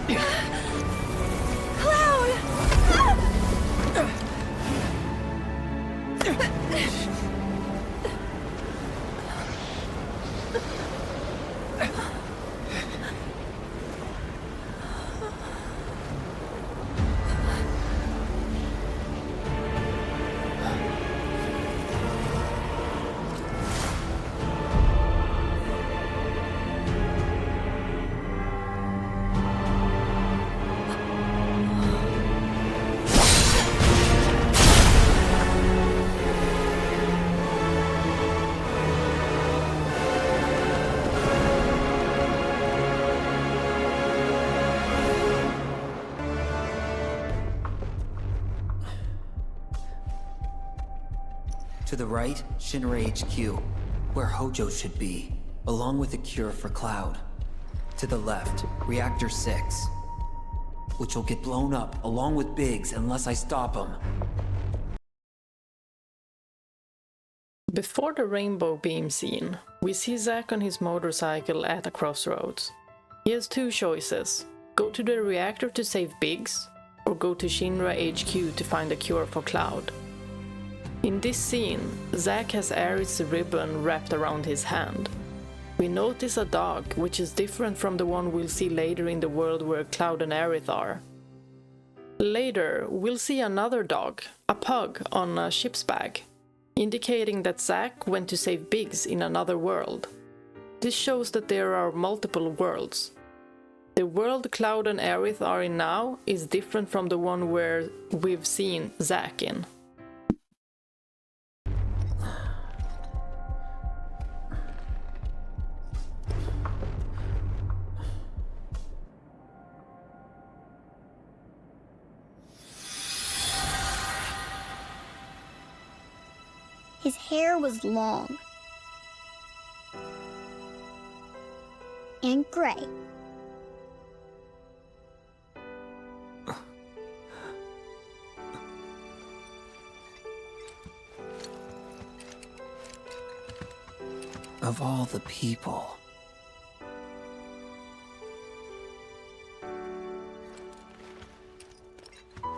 Cloud! To the right, Shinra HQ, where Hojo should be, along with a cure for Cloud. To the left, Reactor 6, which will get blown up along with Biggs unless I stop him. Before the rainbow beam scene, we see Zack on his motorcycle at a crossroads. He has two choices: go to the reactor to save Biggs, or go to Shinra HQ to find a cure for Cloud. In this scene, Zack has Aerith's ribbon wrapped around his hand. We notice a dog, which is different from the one we'll see later in the world where Cloud and Aerith are. Later, we'll see another dog, a pug, on a ship's bag, indicating that Zack went to save Biggs in another world. This shows that there are multiple worlds. The world Cloud and Aerith are in now is different from the one where we've seen Zack in. His hair was long and gray. Of all the people.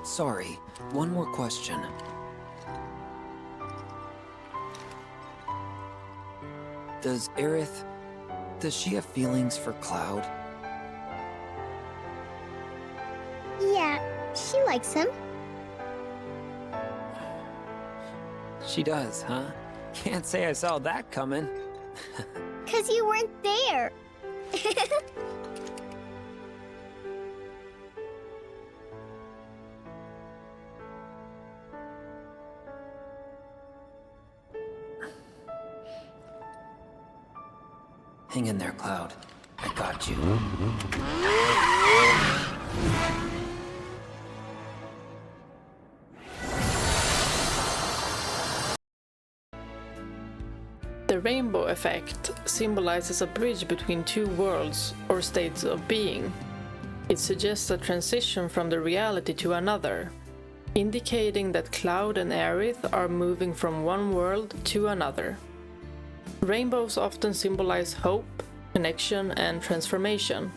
Sorry, one more question. Does Aerith... does she have feelings for Cloud? Yeah, she likes him. She does, huh? Can't say I saw that coming. 'Cause you weren't there. Hang in there, Cloud. I got you. The rainbow effect symbolizes a bridge between two worlds or states of being. It suggests a transition from the reality to another, indicating that Cloud and Aerith are moving from one world to another. Rainbows often symbolize hope, connection, and transformation,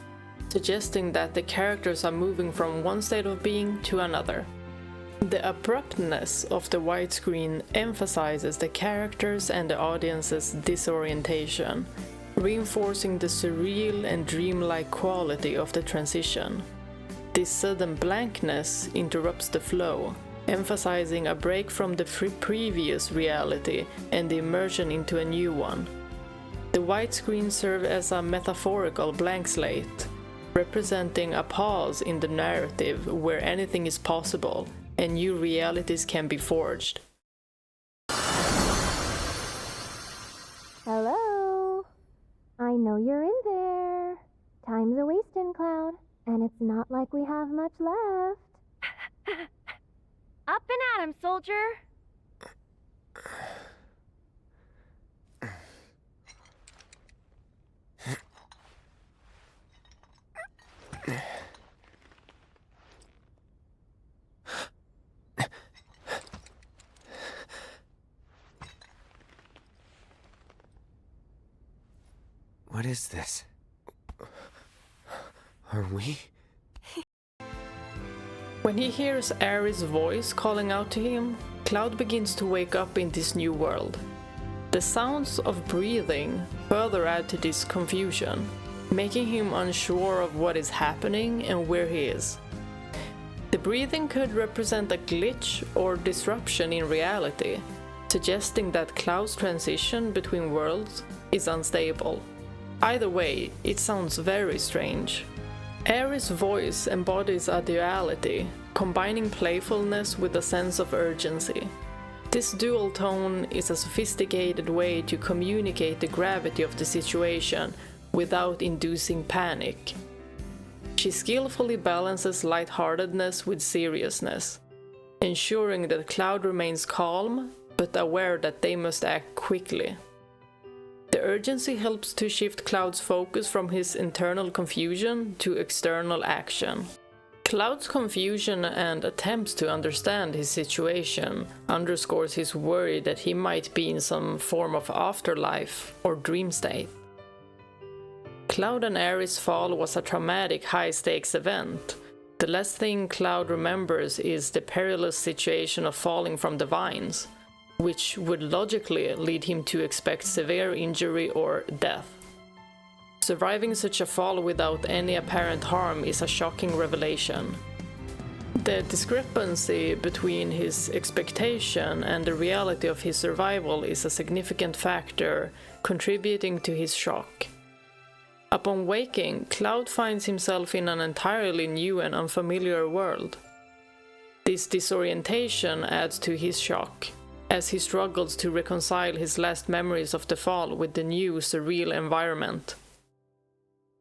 suggesting that the characters are moving from one state of being to another. The abruptness of the widescreen emphasizes the characters and the audience's disorientation, reinforcing the surreal and dreamlike quality of the transition. This sudden blankness interrupts the flow, emphasizing a break from the previous reality and the immersion into a new one. The widescreen serves as a metaphorical blank slate, representing a pause in the narrative where anything is possible and new realities can be forged. Hello? I know you're in there. Time's a wasting, Cloud, and it's not like we have much left. Up and at him, soldier! What is this? Are we? When he hears Aerith's voice calling out to him, Cloud begins to wake up in this new world. The sounds of breathing further add to this confusion, making him unsure of what is happening and where he is. The breathing could represent a glitch or disruption in reality, suggesting that Cloud's transition between worlds is unstable. Either way, it sounds very strange. Aerith's voice embodies a duality, combining playfulness with a sense of urgency. This dual tone is a sophisticated way to communicate the gravity of the situation without inducing panic. She skillfully balances lightheartedness with seriousness, ensuring that Cloud remains calm but aware that they must act quickly. The urgency helps to shift Cloud's focus from his internal confusion to external action. Cloud's confusion and attempts to understand his situation underscores his worry that he might be in some form of afterlife or dream state. Cloud and Aerith's fall was a traumatic high-stakes event. The last thing Cloud remembers is the perilous situation of falling from the vines, which would logically lead him to expect severe injury or death. Surviving such a fall without any apparent harm is a shocking revelation. The discrepancy between his expectation and the reality of his survival is a significant factor contributing to his shock. Upon waking, Cloud finds himself in an entirely new and unfamiliar world. This disorientation adds to his shock, as he struggles to reconcile his last memories of the fall with the new, surreal environment.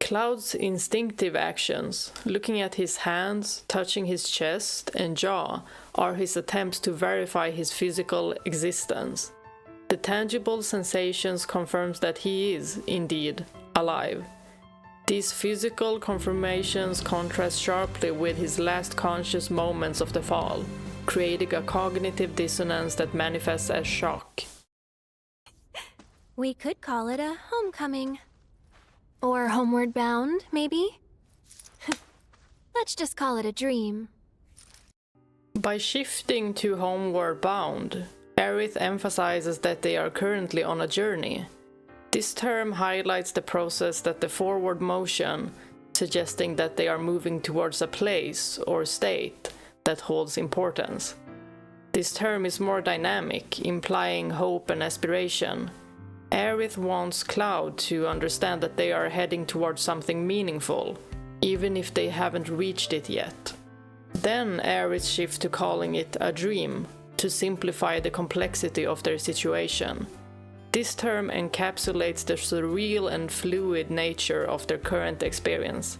Cloud's instinctive actions, looking at his hands, touching his chest and jaw, are his attempts to verify his physical existence. The tangible sensations confirms that he is, indeed, alive. These physical confirmations contrast sharply with his last conscious moments of the fall, creating a cognitive dissonance that manifests as shock. We could call it a homecoming. Or homeward bound, maybe? Let's just call it a dream. By shifting to homeward bound, Aerith emphasizes that they are currently on a journey. This term highlights the process that the forward motion, suggesting that they are moving towards a place or state that holds importance. This term is more dynamic, implying hope and aspiration. Aerith wants Cloud to understand that they are heading towards something meaningful, even if they haven't reached it yet. Then Aerith shifts to calling it a dream, to simplify the complexity of their situation. This term encapsulates the surreal and fluid nature of their current experience,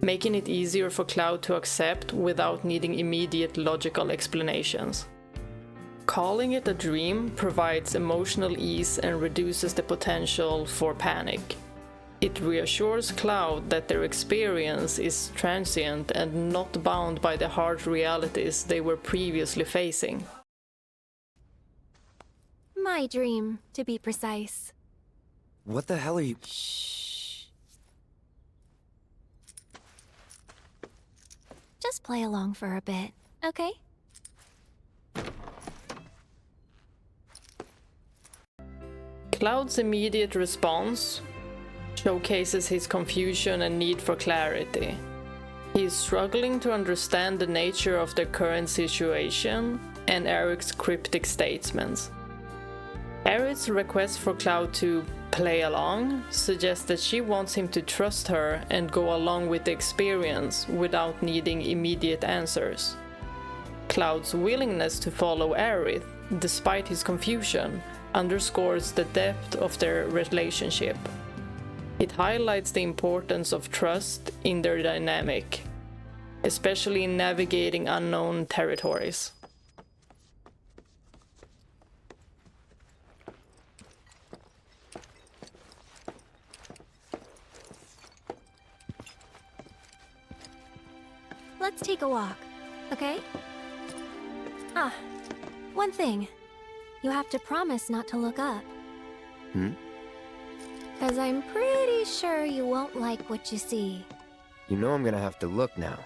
making it easier for Cloud to accept without needing immediate logical explanations. Calling it a dream provides emotional ease and reduces the potential for panic. It reassures Cloud that their experience is transient and not bound by the harsh realities they were previously facing. My dream, to be precise. What the hell are you... Shh. Just play along for a bit, okay? Cloud's immediate response showcases his confusion and need for clarity. He is struggling to understand the nature of their current situation and Aerith's cryptic statements. Aerith's request for Cloud to play along suggests that she wants him to trust her and go along with the experience without needing immediate answers. Cloud's willingness to follow Aerith, despite his confusion, underscores the depth of their relationship. It highlights the importance of trust in their dynamic, especially in navigating unknown territories. Let's take a walk, okay? Ah, one thing. You have to promise not to look up. 'Cause I'm pretty sure you won't like what you see. You know I'm gonna have to look now,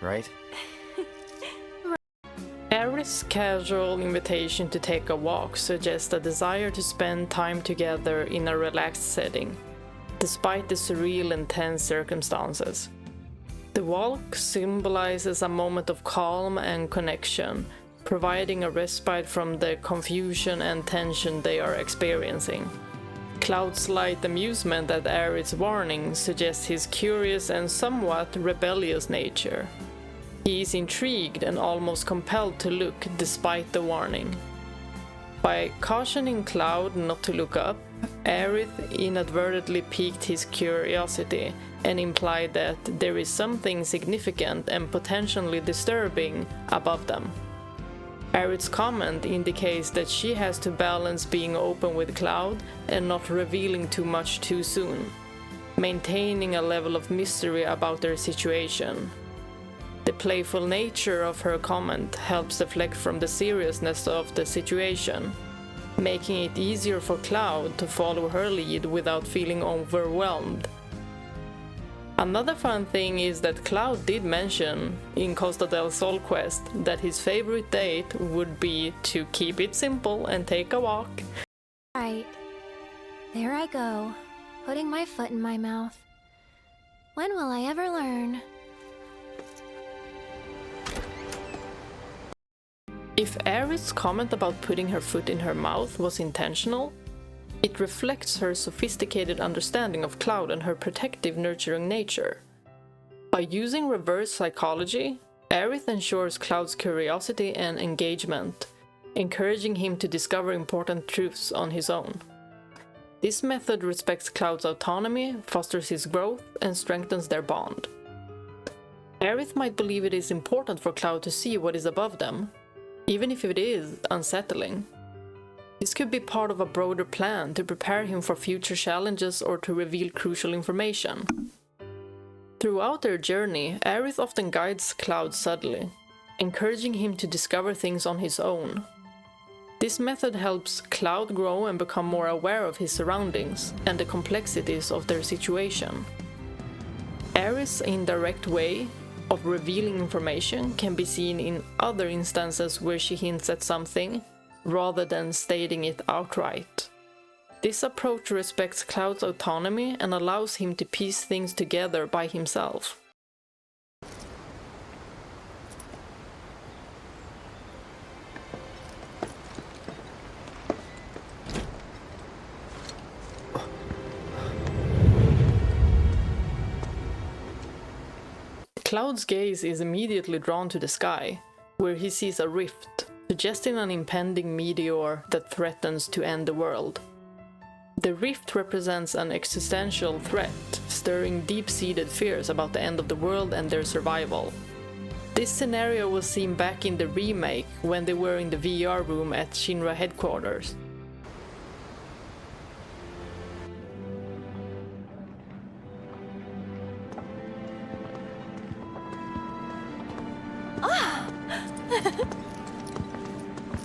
right? Aerith's casual invitation to take a walk suggests a desire to spend time together in a relaxed setting, despite the surreal and tense circumstances. The walk symbolizes a moment of calm and connection, providing a respite from the confusion and tension they are experiencing. Cloud's slight amusement at Aerith's warning suggests his curious and somewhat rebellious nature. He is intrigued and almost compelled to look despite the warning. By cautioning Cloud not to look up, Aerith inadvertently piqued his curiosity and implied that there is something significant and potentially disturbing above them. Aerith's comment indicates that she has to balance being open with Cloud and not revealing too much too soon, maintaining a level of mystery about their situation. The playful nature of her comment helps deflect from the seriousness of the situation, making it easier for Cloud to follow her lead without feeling overwhelmed. Another fun thing is that Cloud did mention in Costa del Sol quest that his favorite date would be to keep it simple and take a walk. Right. There I go, putting my foot in my mouth. When will I ever learn? If Aerith's comment about putting her foot in her mouth was intentional, it reflects her sophisticated understanding of Cloud and her protective, nurturing nature. By using reverse psychology, Aerith ensures Cloud's curiosity and engagement, encouraging him to discover important truths on his own. This method respects Cloud's autonomy, fosters his growth, and strengthens their bond. Aerith might believe it is important for Cloud to see what is above them, even if it is unsettling. This could be part of a broader plan to prepare him for future challenges or to reveal crucial information. Throughout their journey, Aerith often guides Cloud subtly, encouraging him to discover things on his own. This method helps Cloud grow and become more aware of his surroundings and the complexities of their situation. Aerith's indirect way of revealing information can be seen in other instances where she hints at something, rather than stating it outright. This approach respects Cloud's autonomy and allows him to piece things together by himself. Cloud's gaze is immediately drawn to the sky, where he sees a rift, suggesting an impending meteor that threatens to end the world. The rift represents an existential threat, stirring deep-seated fears about the end of the world and their survival. This scenario was seen back in the remake when they were in the VR room at Shinra headquarters.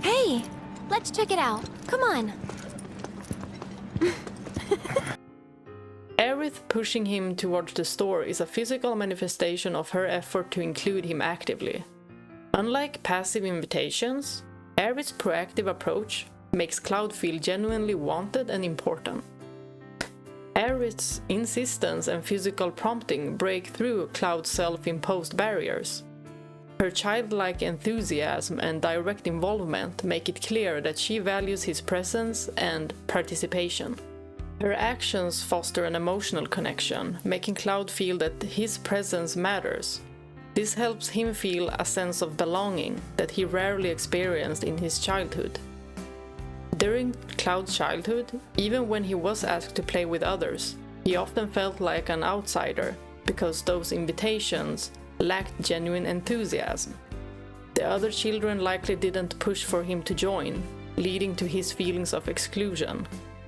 Hey, let's check it out. Come on. Aerith pushing him towards the store is a physical manifestation of her effort to include him actively. Unlike passive invitations, Aerith's proactive approach makes Cloud feel genuinely wanted and important. Aerith's insistence and physical prompting break through Cloud's self-imposed barriers. Her childlike enthusiasm and direct involvement make it clear that she values his presence and participation. Her actions foster an emotional connection, making Cloud feel that his presence matters. This helps him feel a sense of belonging that he rarely experienced in his childhood. During Cloud's childhood, even when he was asked to play with others, he often felt like an outsider because those invitations lacked genuine enthusiasm. The other children likely didn't push for him to join, leading to his feelings of exclusion.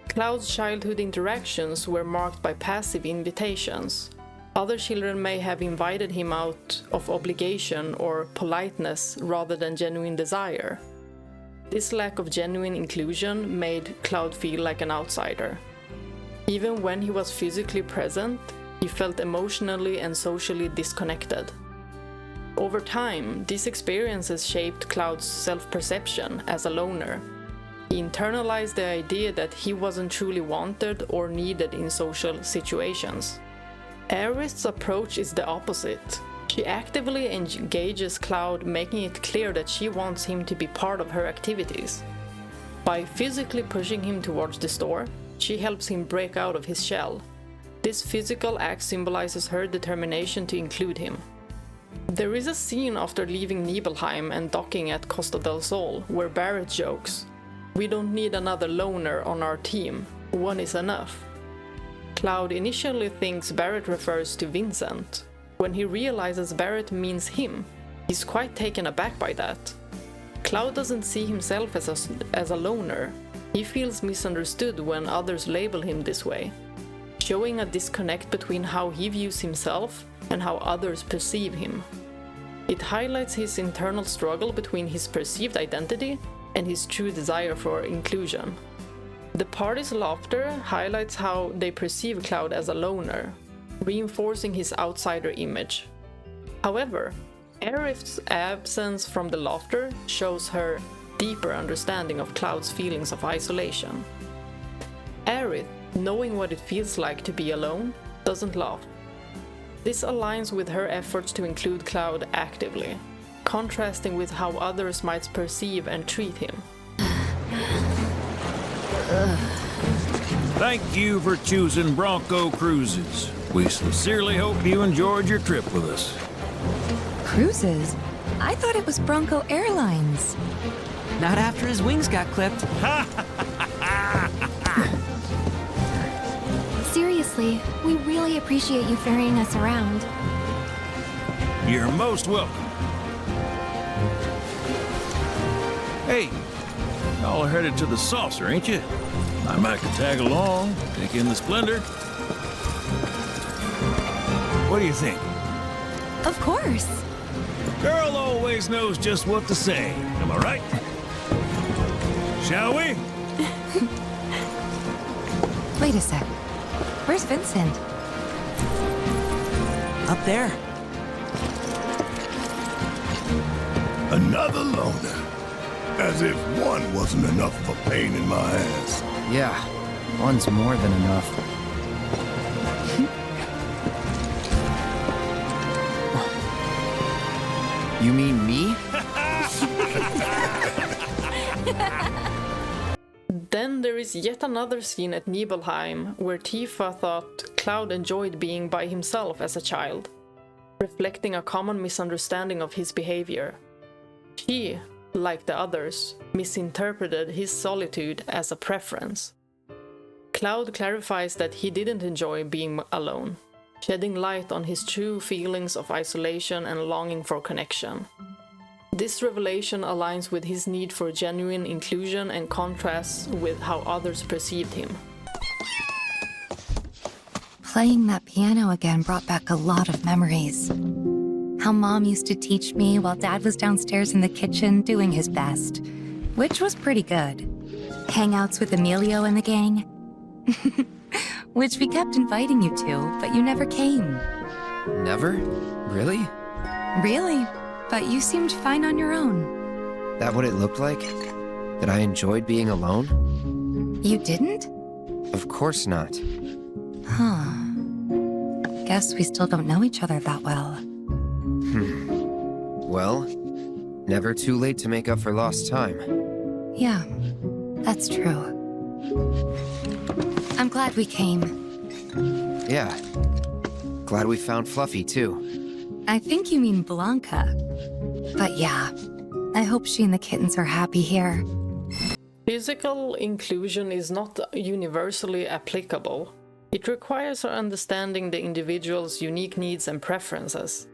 Cloud's childhood interactions were marked by passive invitations. Other children may have invited him out of obligation or politeness rather than genuine desire. This lack of genuine inclusion made Cloud feel like an outsider. Even when he was physically present, he felt emotionally and socially disconnected. Over time, these experiences shaped Cloud's self-perception as a loner. He internalized the idea that he wasn't truly wanted or needed in social situations. Aerith's approach is the opposite. She actively engages Cloud, making it clear that she wants him to be part of her activities. By physically pushing him towards the store, she helps him break out of his shell. This physical act symbolizes her determination to include him. There is a scene after leaving Nibelheim and docking at Costa del Sol where Barrett jokes, "We don't need another loner on our team, one is enough." Cloud initially thinks Barrett refers to Vincent. When he realizes Barrett means him, he's quite taken aback by that. Cloud doesn't see himself as a loner. He feels misunderstood when others label him this way, showing a disconnect between how he views himself and how others perceive him. It highlights his internal struggle between his perceived identity and his true desire for inclusion. The party's laughter highlights how they perceive Cloud as a loner, reinforcing his outsider image. However, Aerith's absence from the laughter shows her deeper understanding of Cloud's feelings of isolation. Aerith, knowing what it feels like to be alone, doesn't laugh. This aligns with her efforts to include Cloud actively, contrasting with how others might perceive and treat him. Thank you for choosing Bronco Cruises. We sincerely hope you enjoyed your trip with us. Cruises? I thought it was Bronco Airlines. Not after his wings got clipped. Seriously, we really appreciate you ferrying us around. You're most welcome. Hey, y'all are headed to the saucer, ain't you? I might could tag along, take in the splendor. What do you think? Of course. Girl always knows just what to say, am I right? Shall we? Wait a sec. Where's Vincent? Up there. Another loner. As if one wasn't enough of a pain in my ass. Yeah, one's more than enough. You mean me? Then there is yet another scene at Nibelheim where Tifa thought Cloud enjoyed being by himself as a child, reflecting a common misunderstanding of his behavior. She, like the others, misinterpreted his solitude as a preference. Cloud clarifies that he didn't enjoy being alone, shedding light on his true feelings of isolation and longing for connection. This revelation aligns with his need for genuine inclusion and contrasts with how others perceived him. Playing that piano again brought back a lot of memories. How Mom used to teach me while Dad was downstairs in the kitchen doing his best, which was pretty good. Hangouts with Emilio and the gang, which we kept inviting you to, but you never came. Never? Really? Really? But you seemed fine on your own. That what it looked like? That I enjoyed being alone? You didn't? Of course not. Huh. Guess we still don't know each other that well. Well, never too late to make up for lost time. Yeah, that's true. I'm glad we came. Yeah. Glad we found Fluffy, too. I think you mean Blanca. But yeah, I hope she and the kittens are happy here. Physical inclusion is not universally applicable. It requires understanding the individual's unique needs and preferences.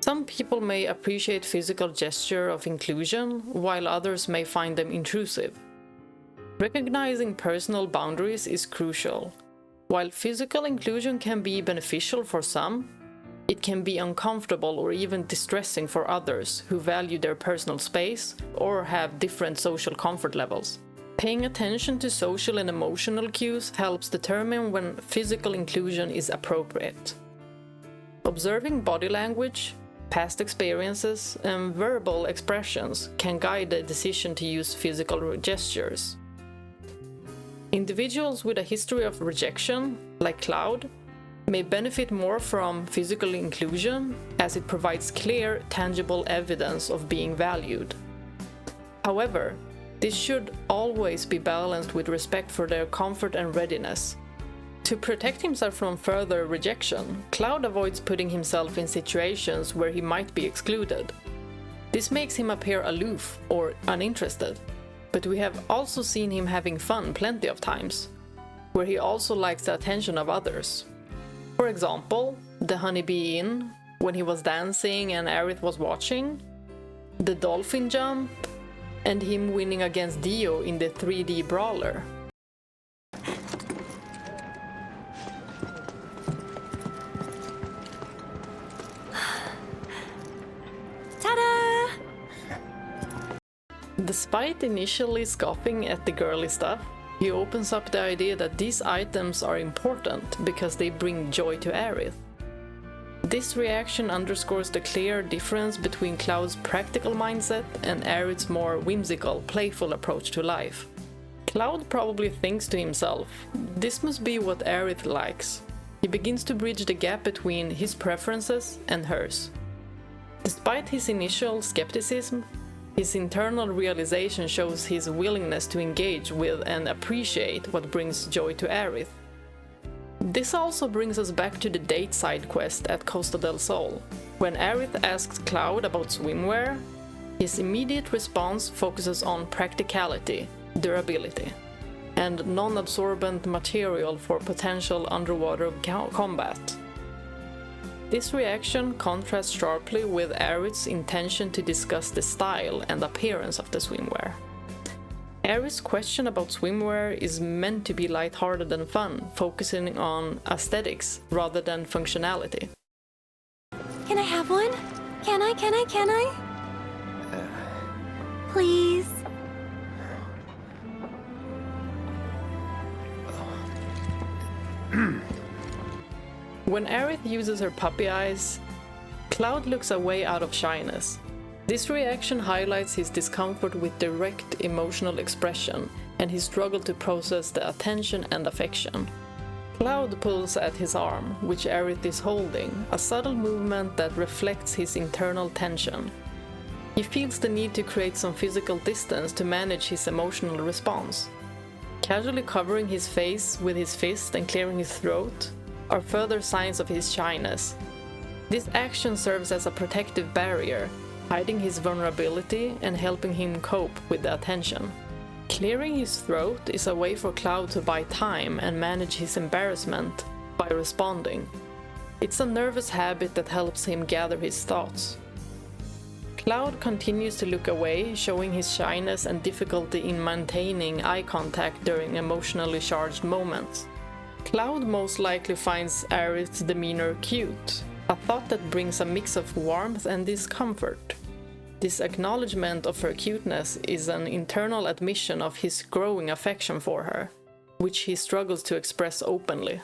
Some people may appreciate physical gesture of inclusion, while others may find them intrusive. Recognizing personal boundaries is crucial. While physical inclusion can be beneficial for some, it can be uncomfortable or even distressing for others who value their personal space or have different social comfort levels. Paying attention to social and emotional cues helps determine when physical inclusion is appropriate. Observing body language, Past experiences and verbal expressions can guide the decision to use physical gestures. Individuals with a history of rejection, like Cloud, may benefit more from physical inclusion as it provides clear, tangible evidence of being valued. However, this should always be balanced with respect for their comfort and readiness. To protect himself from further rejection, Cloud avoids putting himself in situations where he might be excluded. This makes him appear aloof or uninterested, but we have also seen him having fun plenty of times, where he also likes the attention of others. For example, the Honeybee Inn, when he was dancing and Aerith was watching, the dolphin jump, and him winning against Dio in the 3D brawler. Ta-da! Despite initially scoffing at the girly stuff, he opens up the idea that these items are important because they bring joy to Aerith. This reaction underscores the clear difference between Cloud's practical mindset and Aerith's more whimsical, playful approach to life. Cloud probably thinks to himself, this must be what Aerith likes. He begins to bridge the gap between his preferences and hers. Despite his initial skepticism, his internal realization shows his willingness to engage with and appreciate what brings joy to Aerith. This also brings us back to the date side quest at Costa del Sol. When Aerith asks Cloud about swimwear, his immediate response focuses on practicality, durability, and non-absorbent material for potential underwater combat. This reaction contrasts sharply with Aerith's intention to discuss the style and appearance of the swimwear. Aerith's question about swimwear is meant to be lighthearted and fun, focusing on aesthetics rather than functionality. Can I have one? Can I? Please? When Aerith uses her puppy eyes, Cloud looks away out of shyness. This reaction highlights his discomfort with direct emotional expression and his struggle to process the attention and affection. Cloud pulls at his arm, which Aerith is holding, a subtle movement that reflects his internal tension. He feels the need to create some physical distance to manage his emotional response. Casually covering his face with his fist and clearing his throat are further signs of his shyness. This action serves as a protective barrier, hiding his vulnerability and helping him cope with the attention. Clearing his throat is a way for Cloud to buy time and manage his embarrassment by responding. It's a nervous habit that helps him gather his thoughts. Cloud continues to look away, showing his shyness and difficulty in maintaining eye contact during emotionally charged moments. Cloud most likely finds Aerith's demeanor cute, a thought that brings a mix of warmth and discomfort. This acknowledgement of her cuteness is an internal admission of his growing affection for her, which he struggles to express openly.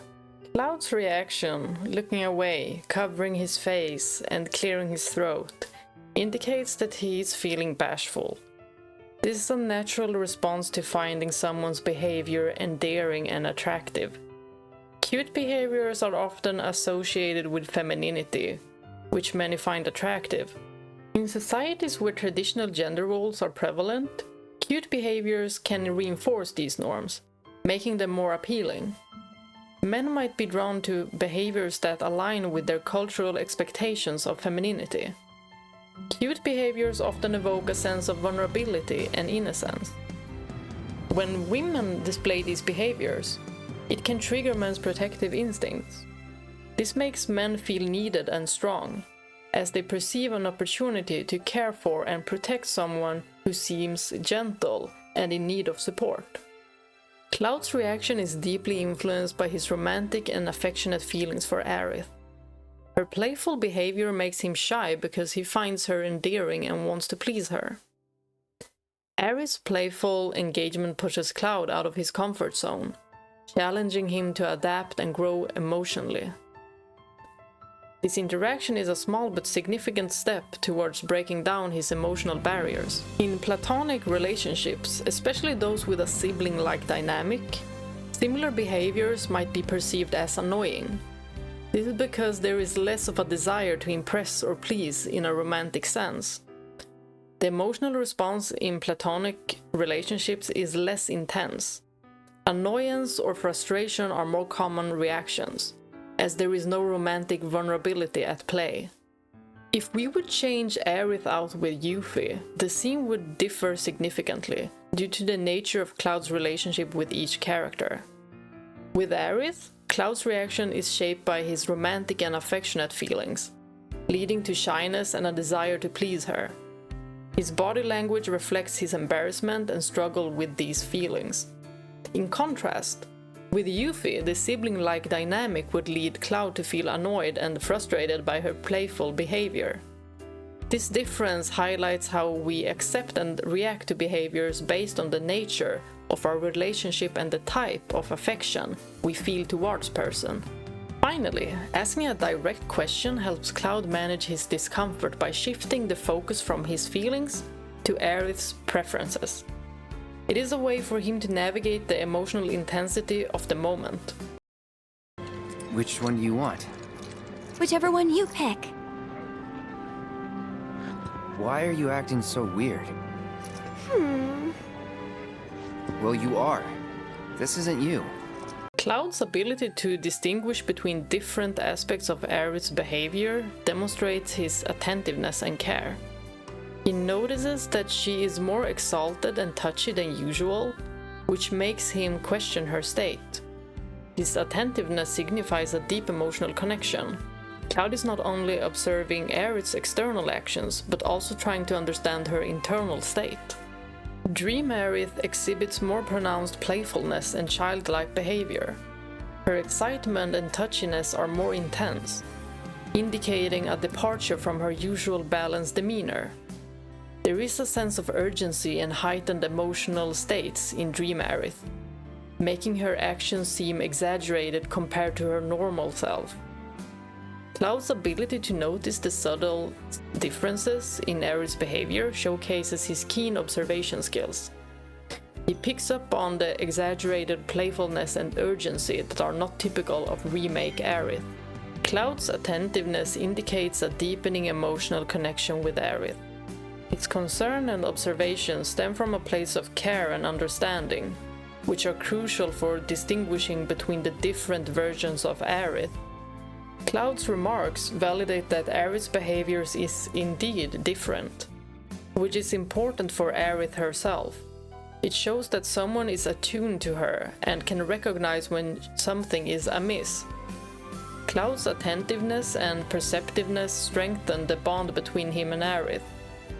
Cloud's reaction, looking away, covering his face, and clearing his throat, indicates that he is feeling bashful. This is a natural response to finding someone's behavior endearing and attractive. Cute behaviors are often associated with femininity, which many find attractive. In societies where traditional gender roles are prevalent, cute behaviors can reinforce these norms, making them more appealing. Men might be drawn to behaviors that align with their cultural expectations of femininity. Cute behaviors often evoke a sense of vulnerability and innocence. When women display these behaviors, it can trigger men's protective instincts. This makes men feel needed and strong, as they perceive an opportunity to care for and protect someone who seems gentle and in need of support. Cloud's reaction is deeply influenced by his romantic and affectionate feelings for Aerith. Her playful behavior makes him shy because he finds her endearing and wants to please her. Aerith's playful engagement pushes Cloud out of his comfort zone, challenging him to adapt and grow emotionally. This interaction is a small but significant step towards breaking down his emotional barriers. In platonic relationships, especially those with a sibling-like dynamic, similar behaviors might be perceived as annoying. This is because there is less of a desire to impress or please in a romantic sense. The emotional response in platonic relationships is less intense. Annoyance or frustration are more common reactions, as there is no romantic vulnerability at play. If we would change Aerith out with Yuffie, the scene would differ significantly due to the nature of Cloud's relationship with each character. With Aerith, Cloud's reaction is shaped by his romantic and affectionate feelings, leading to shyness and a desire to please her. His body language reflects his embarrassment and struggle with these feelings. In contrast, with Yuffie, the sibling-like dynamic would lead Cloud to feel annoyed and frustrated by her playful behavior. This difference highlights how we accept and react to behaviors based on the nature of our relationship and the type of affection we feel towards person. Finally, asking a direct question helps Cloud manage his discomfort by shifting the focus from his feelings to Aerith's preferences. It is a way for him to navigate the emotional intensity of the moment. Which one do you want? Whichever one you pick. Why are you acting so weird? Well, you are. This isn't you. Cloud's ability to distinguish between different aspects of Aerith's behavior demonstrates his attentiveness and care. He notices that she is more exalted and touchy than usual, which makes him question her state. His attentiveness signifies a deep emotional connection. Cloud is not only observing Aerith's external actions, but also trying to understand her internal state. Dream Aerith exhibits more pronounced playfulness and childlike behavior. Her excitement and touchiness are more intense, indicating a departure from her usual balanced demeanor. There is a sense of urgency and heightened emotional states in Dream Aerith, making her actions seem exaggerated compared to her normal self. Cloud's ability to notice the subtle differences in Aerith's behavior showcases his keen observation skills. He picks up on the exaggerated playfulness and urgency that are not typical of remake Aerith. Cloud's attentiveness indicates a deepening emotional connection with Aerith. Its concern and observation stem from a place of care and understanding, which are crucial for distinguishing between the different versions of Aerith. Cloud's remarks validate that Aerith's behavior is indeed different, which is important for Aerith herself. It shows that someone is attuned to her and can recognize when something is amiss. Cloud's attentiveness and perceptiveness strengthen the bond between him and Aerith.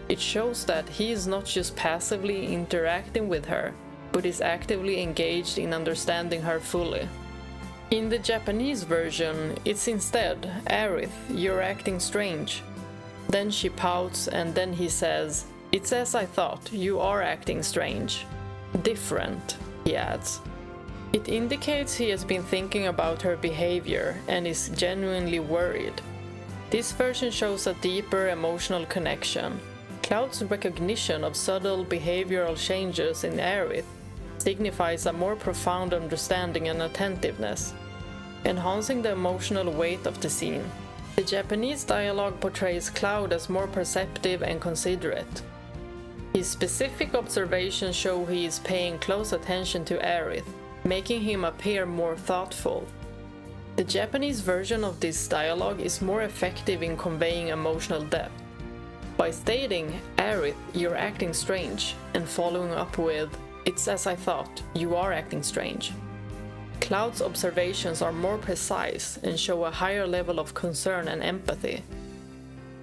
It shows that he is not just passively interacting with her, but is actively engaged in understanding her fully. In the Japanese version, it's instead, "Aerith, you're acting strange." Then she pouts and then he says, "It's as I thought, you are acting strange. Different," he adds. It indicates he has been thinking about her behavior and is genuinely worried. This version shows a deeper emotional connection. Cloud's recognition of subtle behavioral changes in Aerith signifies a more profound understanding and attentiveness, enhancing the emotional weight of the scene. The Japanese dialogue portrays Cloud as more perceptive and considerate. His specific observations show he is paying close attention to Aerith, making him appear more thoughtful. The Japanese version of this dialogue is more effective in conveying emotional depth. By stating, "Aerith, you're acting strange," and following up with, "It's as I thought, you are acting strange," Cloud's observations are more precise and show a higher level of concern and empathy.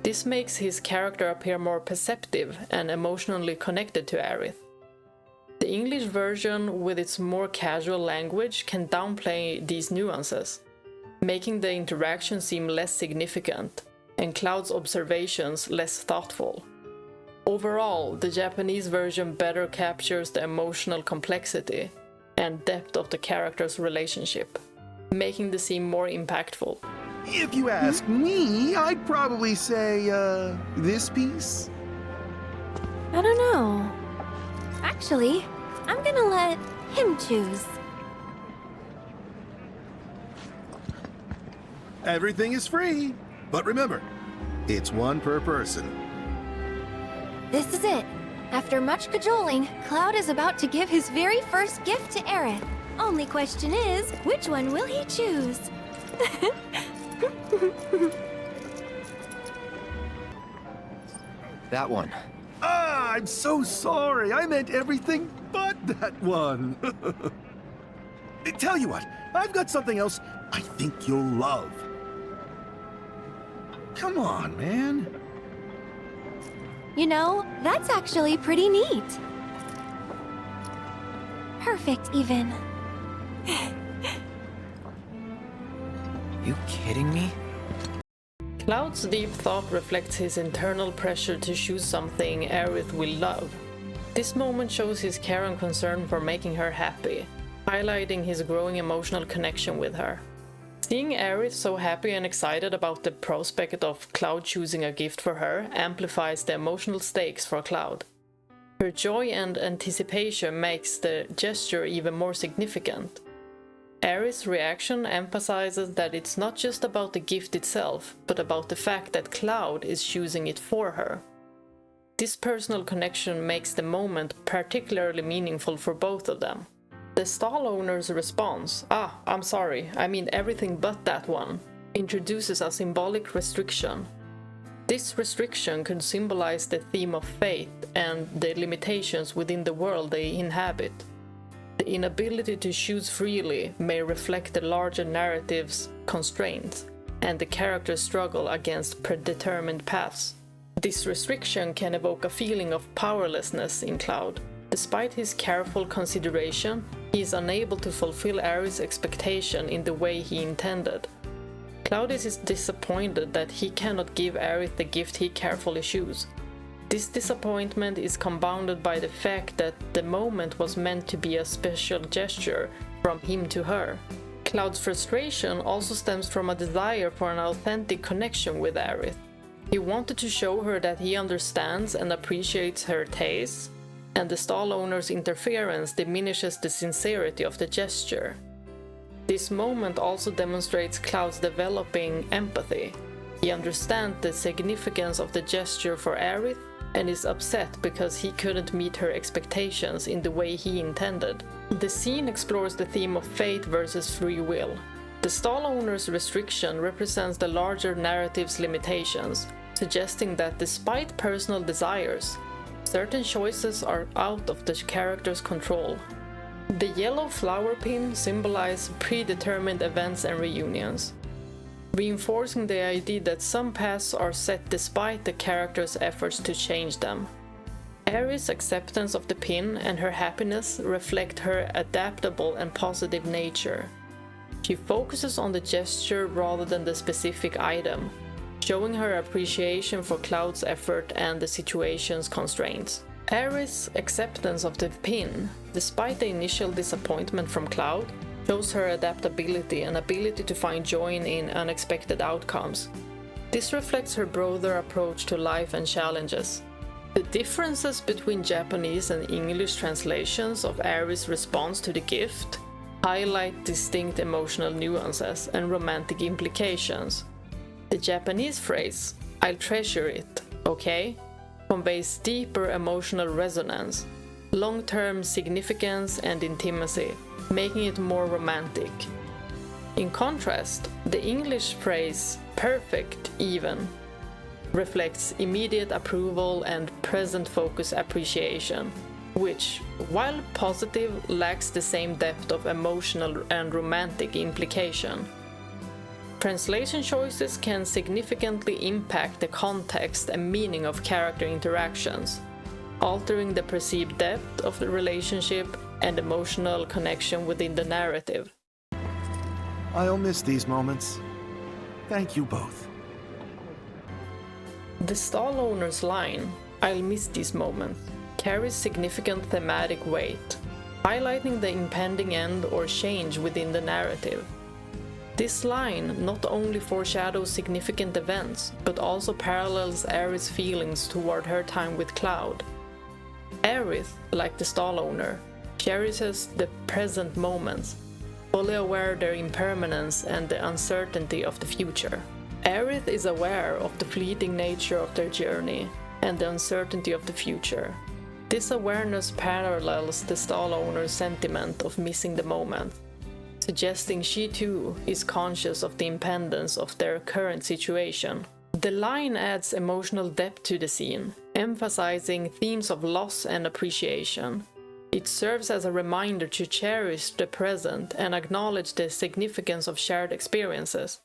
This makes his character appear more perceptive and emotionally connected to Aerith. The English version, with its more casual language, can downplay these nuances, making the interaction seem less significant, and Cloud's observations less thoughtful. Overall, the Japanese version better captures the emotional complexity and depth of the characters' relationship, making the scene more impactful. If you ask me, I'd probably say, this piece? I don't know. Actually, I'm gonna let him choose. Everything is free. But remember, it's one per person. This is it. After much cajoling, Cloud is about to give his very first gift to Aerith. Only question is, which one will he choose? That one. Ah, I'm so sorry. I meant everything but that one. Tell you what, I've got something else I think you'll love. Come on, man. You know, that's actually pretty neat. Perfect, even. You kidding me? Cloud's deep thought reflects his internal pressure to choose something Aerith will love. This moment shows his care and concern for making her happy, highlighting his growing emotional connection with her. Seeing Aerith so happy and excited about the prospect of Cloud choosing a gift for her amplifies the emotional stakes for Cloud. Her joy and anticipation makes the gesture even more significant. Aerith's reaction emphasizes that it's not just about the gift itself, but about the fact that Cloud is choosing it for her. This personal connection makes the moment particularly meaningful for both of them. The stall owner's response, I'm sorry, I mean everything but that one, introduces a symbolic restriction. This restriction could symbolize the theme of fate and the limitations within the world they inhabit. The inability to choose freely may reflect the larger narrative's constraints and the character's struggle against predetermined paths. This restriction can evoke a feeling of powerlessness in Cloud. Despite his careful consideration, he is unable to fulfill Aerith's expectation in the way he intended. Cloud is disappointed that he cannot give Aerith the gift he carefully chose. This disappointment is compounded by the fact that the moment was meant to be a special gesture from him to her. Cloud's frustration also stems from a desire for an authentic connection with Aerith. He wanted to show her that he understands and appreciates her tastes, and the stall owner's interference diminishes the sincerity of the gesture. This moment also demonstrates Cloud's developing empathy. He understands the significance of the gesture for Aerith and is upset because he couldn't meet her expectations in the way he intended. The scene explores the theme of fate versus free will. The stall owner's restriction represents the larger narrative's limitations, suggesting that despite personal desires, certain choices are out of the character's control. The yellow flower pin symbolizes predetermined events and reunions, reinforcing the idea that some paths are set despite the character's efforts to change them. Aerith's acceptance of the pin and her happiness reflect her adaptable and positive nature. She focuses on the gesture rather than the specific item, showing her appreciation for Cloud's effort and the situation's constraints. Aerith's acceptance of the pin, despite the initial disappointment from Cloud, shows her adaptability and ability to find joy in unexpected outcomes. This reflects her broader approach to life and challenges. The differences between Japanese and English translations of Aerith's response to the gift highlight distinct emotional nuances and romantic implications. The Japanese phrase, "I'll treasure it, okay?" conveys deeper emotional resonance, long-term significance and intimacy, making it more romantic. In contrast, the English phrase "perfect even" reflects immediate approval and present-focus appreciation, which, while positive, lacks the same depth of emotional and romantic implication. Translation choices can significantly impact the context and meaning of character interactions, altering the perceived depth of the relationship and emotional connection within the narrative. I'll miss these moments. Thank you both. The stall owner's line, "I'll miss these moments," carries significant thematic weight, highlighting the impending end or change within the narrative. This line not only foreshadows significant events, but also parallels Aerith's feelings toward her time with Cloud. Aerith, like the stall owner, cherishes the present moments, fully aware of their impermanence and the uncertainty of the future. Aerith is aware of the fleeting nature of their journey and the uncertainty of the future. This awareness parallels the stall owner's sentiment of missing the moment, suggesting she too is conscious of the impendence of their current situation. The line adds emotional depth to the scene, emphasizing themes of loss and appreciation. It serves as a reminder to cherish the present and acknowledge the significance of shared experiences.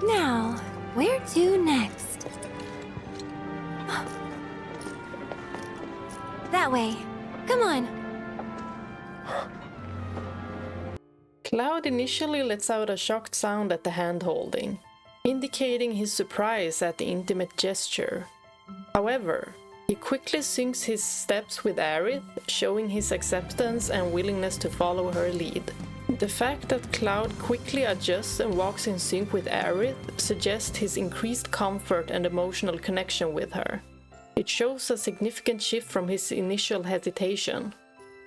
Now, where to next? That way. Come on. Cloud initially lets out a shocked sound at the hand-holding, indicating his surprise at the intimate gesture. However, he quickly syncs his steps with Aerith, showing his acceptance and willingness to follow her lead. The fact that Cloud quickly adjusts and walks in sync with Aerith suggests his increased comfort and emotional connection with her. It shows a significant shift from his initial hesitation.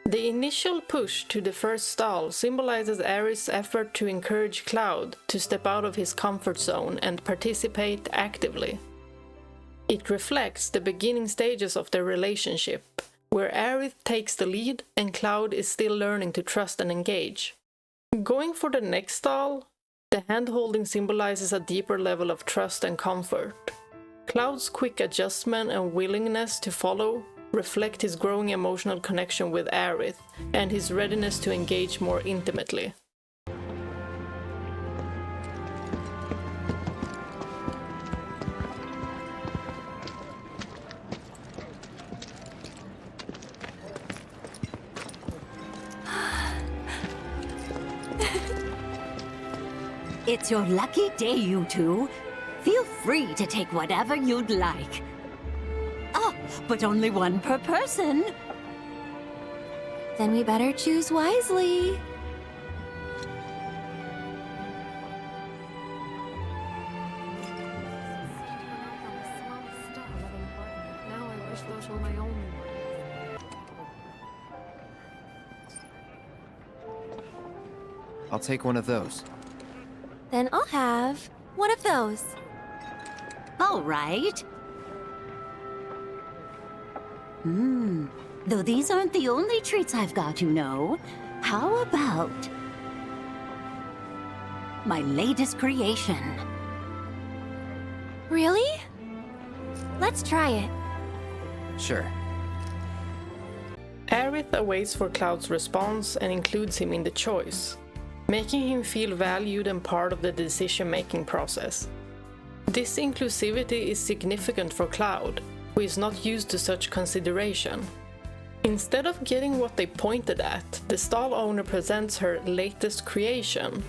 The initial push to the first stall symbolizes Aerith's effort to encourage Cloud to step out of his comfort zone and participate actively. It reflects the beginning stages of their relationship, where Aerith takes the lead and Cloud is still learning to trust and engage. Going for the next stall, the hand-holding symbolizes a deeper level of trust and comfort. Cloud's quick adjustment and willingness to follow reflect his growing emotional connection with Aerith and his readiness to engage more intimately. It's your lucky day, you two. Feel free to take whatever you'd like. Oh, but only one per person. Then we better choose wisely. I'll take one of those. Then I'll have one of those. All right. Though these aren't the only treats I've got, you know. How about my latest creation? Really? Let's try it. Sure. Aerith awaits for Cloud's response and includes him in the choice, making him feel valued and part of the decision-making process. This inclusivity is significant for Cloud, who is not used to such consideration. Instead of getting what they pointed at, the stall owner presents her latest creation,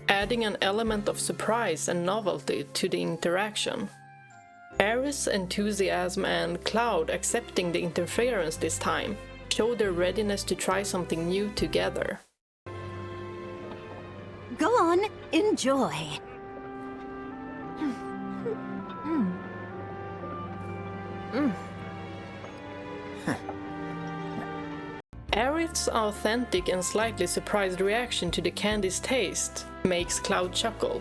adding an element of surprise and novelty to the interaction. Aerith's enthusiasm and Cloud accepting the interference this time show their readiness to try something new together. Go on, enjoy. Aerith's authentic and slightly surprised reaction to the candy's taste makes Cloud chuckle,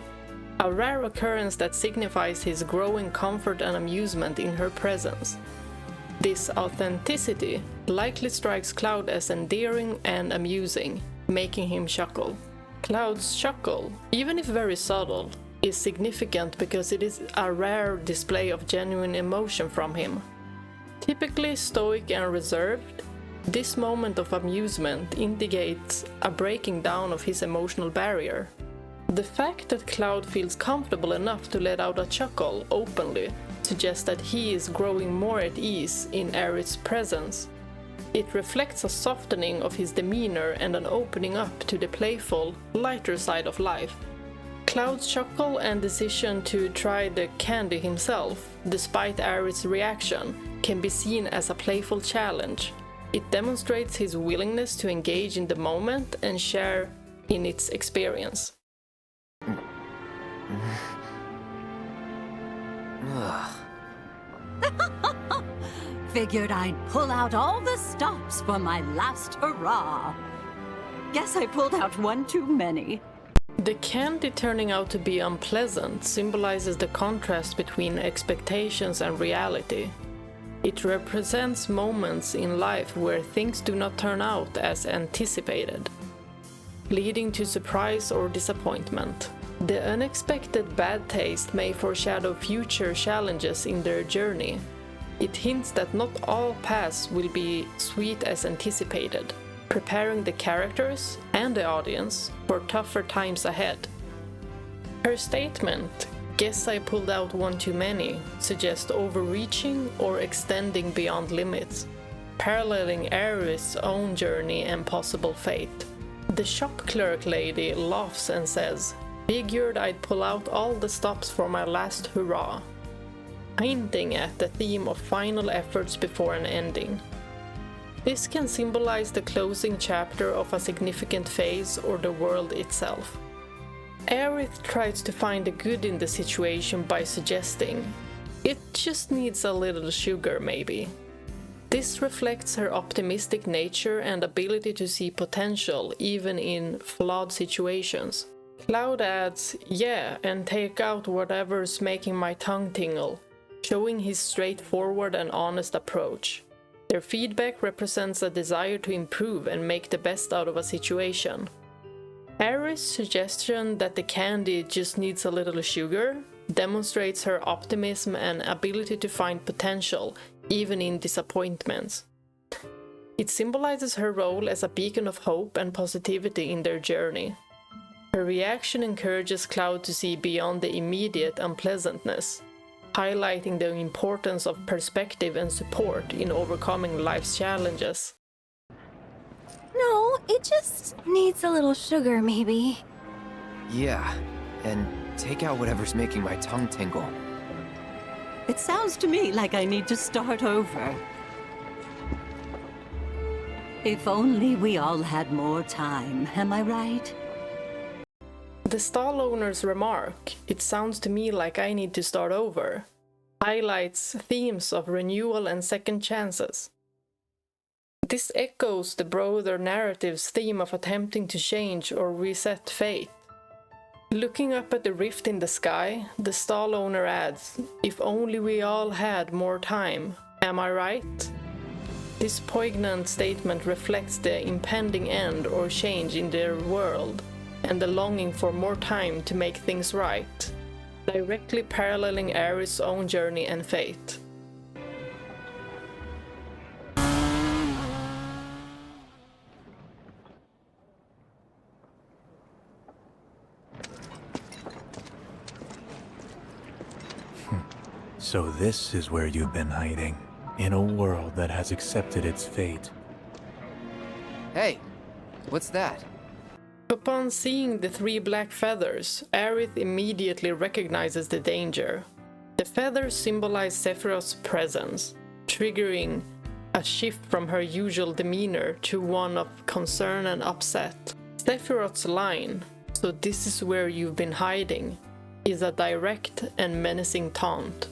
a rare occurrence that signifies his growing comfort and amusement in her presence. This authenticity likely strikes Cloud as endearing and amusing, making him chuckle. Cloud's chuckle, even if very subtle, is significant because it is a rare display of genuine emotion from him. Typically stoic and reserved, this moment of amusement indicates a breaking down of his emotional barrier. The fact that Cloud feels comfortable enough to let out a chuckle openly suggests that he is growing more at ease in Aerith's presence. It reflects a softening of his demeanor and an opening up to the playful, lighter side of life. Cloud's chuckle and decision to try the candy himself, despite Aerith's reaction, can be seen as a playful challenge. It demonstrates his willingness to engage in the moment and share in its experience. Figured I'd pull out all the stops for my last hurrah. Guess I pulled out one too many. The candy turning out to be unpleasant symbolizes the contrast between expectations and reality. It represents moments in life where things do not turn out as anticipated, leading to surprise or disappointment. The unexpected bad taste may foreshadow future challenges in their journey. It hints that not all paths will be sweet as anticipated, preparing the characters and the audience for tougher times ahead. Her statement, "Guess I pulled out one too many," suggests overreaching or extending beyond limits, paralleling Aerith's own journey and possible fate. The shop clerk lady laughs and says, "Figured I'd pull out all the stops for my last hurrah," hinting at the theme of final efforts before an ending. This can symbolize the closing chapter of a significant phase or the world itself. Aerith tries to find the good in the situation by suggesting, "It just needs a little sugar, maybe." This reflects her optimistic nature and ability to see potential even in flawed situations. Cloud adds, "Yeah, and take out whatever's making my tongue tingle," showing his straightforward and honest approach. Their feedback represents a desire to improve and make the best out of a situation. Aerith's suggestion that the candy just needs a little sugar demonstrates her optimism and ability to find potential, even in disappointments. It symbolizes her role as a beacon of hope and positivity in their journey. Her reaction encourages Cloud to see beyond the immediate unpleasantness, highlighting the importance of perspective and support in overcoming life's challenges. No, it just needs a little sugar, maybe. Yeah, and take out whatever's making my tongue tingle. It sounds to me like I need to start over. If only we all had more time, am I right? The stall owner's remark, "It sounds to me like I need to start over," highlights themes of renewal and second chances. This echoes the broader narrative's theme of attempting to change or reset fate. Looking up at the rift in the sky, the stall owner adds, "If only we all had more time, am I right?" This poignant statement reflects the impending end or change in their world, and the longing for more time to make things right, directly paralleling Aerith's own journey and fate. So this is where you've been hiding, in a world that has accepted its fate. Hey, what's that? Upon seeing the 3 black feathers, Aerith immediately recognizes the danger. The feathers symbolize Sephiroth's presence, triggering a shift from her usual demeanor to one of concern and upset. Sephiroth's line, "So this is where you've been hiding," is a direct and menacing taunt.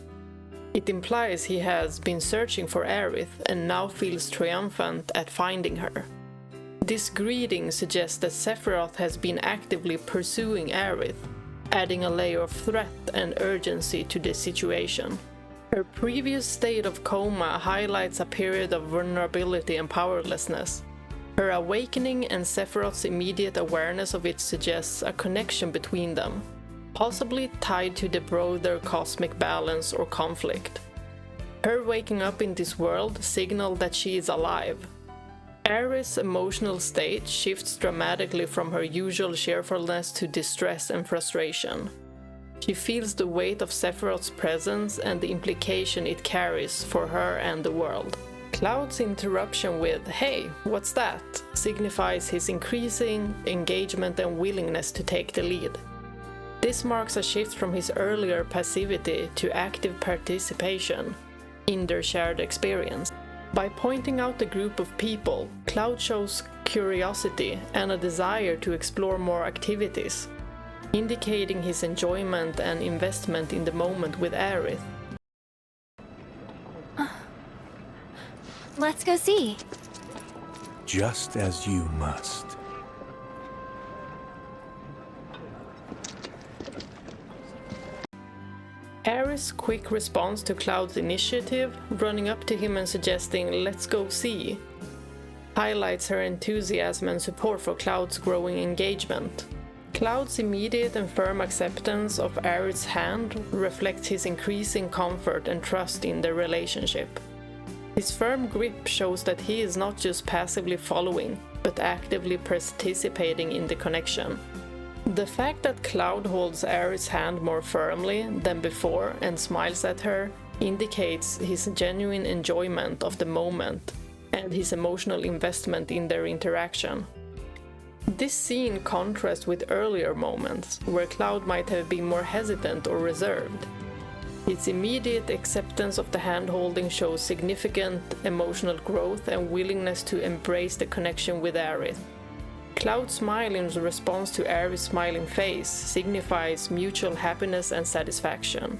It implies he has been searching for Aerith and now feels triumphant at finding her. This greeting suggests that Sephiroth has been actively pursuing Aerith, adding a layer of threat and urgency to the situation. Her previous state of coma highlights a period of vulnerability and powerlessness. Her awakening and Sephiroth's immediate awareness of it suggests a connection between them, possibly tied to the broader cosmic balance or conflict. Her waking up in this world signals that she is alive. Aerith's emotional state shifts dramatically from her usual cheerfulness to distress and frustration. She feels the weight of Sephiroth's presence and the implication it carries for her and the world. Cloud's interruption with, "Hey, what's that?" signifies his increasing engagement and willingness to take the lead. This marks a shift from his earlier passivity to active participation in their shared experience. By pointing out the group of people, Cloud shows curiosity and a desire to explore more activities, indicating his enjoyment and investment in the moment with Aerith. Let's go see. Just as you must. Aerith's quick response to Cloud's initiative, running up to him and suggesting "let's go see," highlights her enthusiasm and support for Cloud's growing engagement. Cloud's immediate and firm acceptance of Aerith's hand reflects his increasing comfort and trust in their relationship. His firm grip shows that he is not just passively following, but actively participating in the connection. The fact that Cloud holds Aerith's hand more firmly than before and smiles at her indicates his genuine enjoyment of the moment and his emotional investment in their interaction. This scene contrasts with earlier moments, where Cloud might have been more hesitant or reserved. Its immediate acceptance of the hand-holding shows significant emotional growth and willingness to embrace the connection with Aerith. Cloud's smile in response to Aerith's smiling face signifies mutual happiness and satisfaction,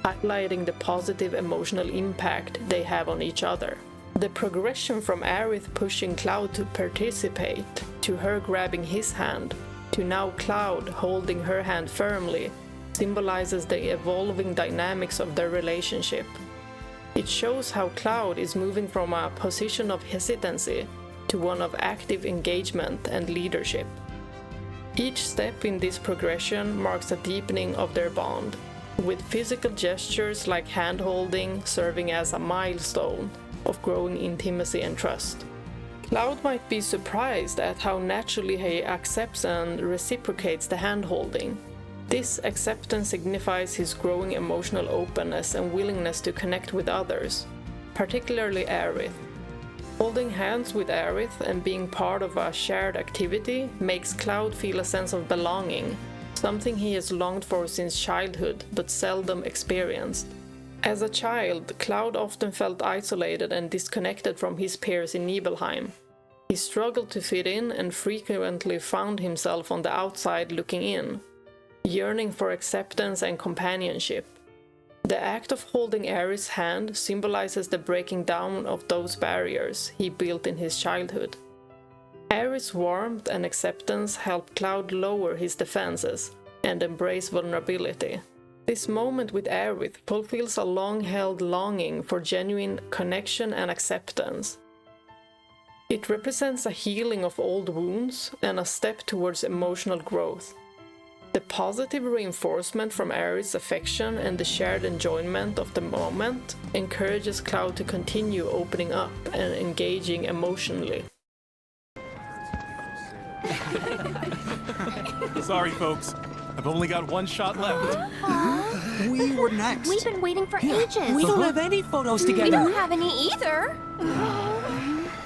highlighting the positive emotional impact they have on each other. The progression from Aerith pushing Cloud to participate, to her grabbing his hand, to now Cloud holding her hand firmly, symbolizes the evolving dynamics of their relationship. It shows how Cloud is moving from a position of hesitancy to one of active engagement and leadership. Each step in this progression marks a deepening of their bond, with physical gestures like hand-holding serving as a milestone of growing intimacy and trust. Cloud might be surprised at how naturally he accepts and reciprocates the hand-holding. This acceptance signifies his growing emotional openness and willingness to connect with others, particularly Aerith. Holding hands with Aerith and being part of a shared activity makes Cloud feel a sense of belonging, something he has longed for since childhood but seldom experienced. As a child, Cloud often felt isolated and disconnected from his peers in Nibelheim. He struggled to fit in and frequently found himself on the outside looking in, yearning for acceptance and companionship. The act of holding Aerith's hand symbolizes the breaking down of those barriers he built in his childhood. Aerith's warmth and acceptance help Cloud lower his defenses and embrace vulnerability. This moment with Aerith fulfills a long-held longing for genuine connection and acceptance. It represents a healing of old wounds and a step towards emotional growth. The positive reinforcement from Aerith's affection and the shared enjoyment of the moment encourages Cloud to continue opening up and engaging emotionally. Sorry, folks. I've only got one shot left. We were next. We've been waiting for ages. We don't have any photos together. We don't have any either.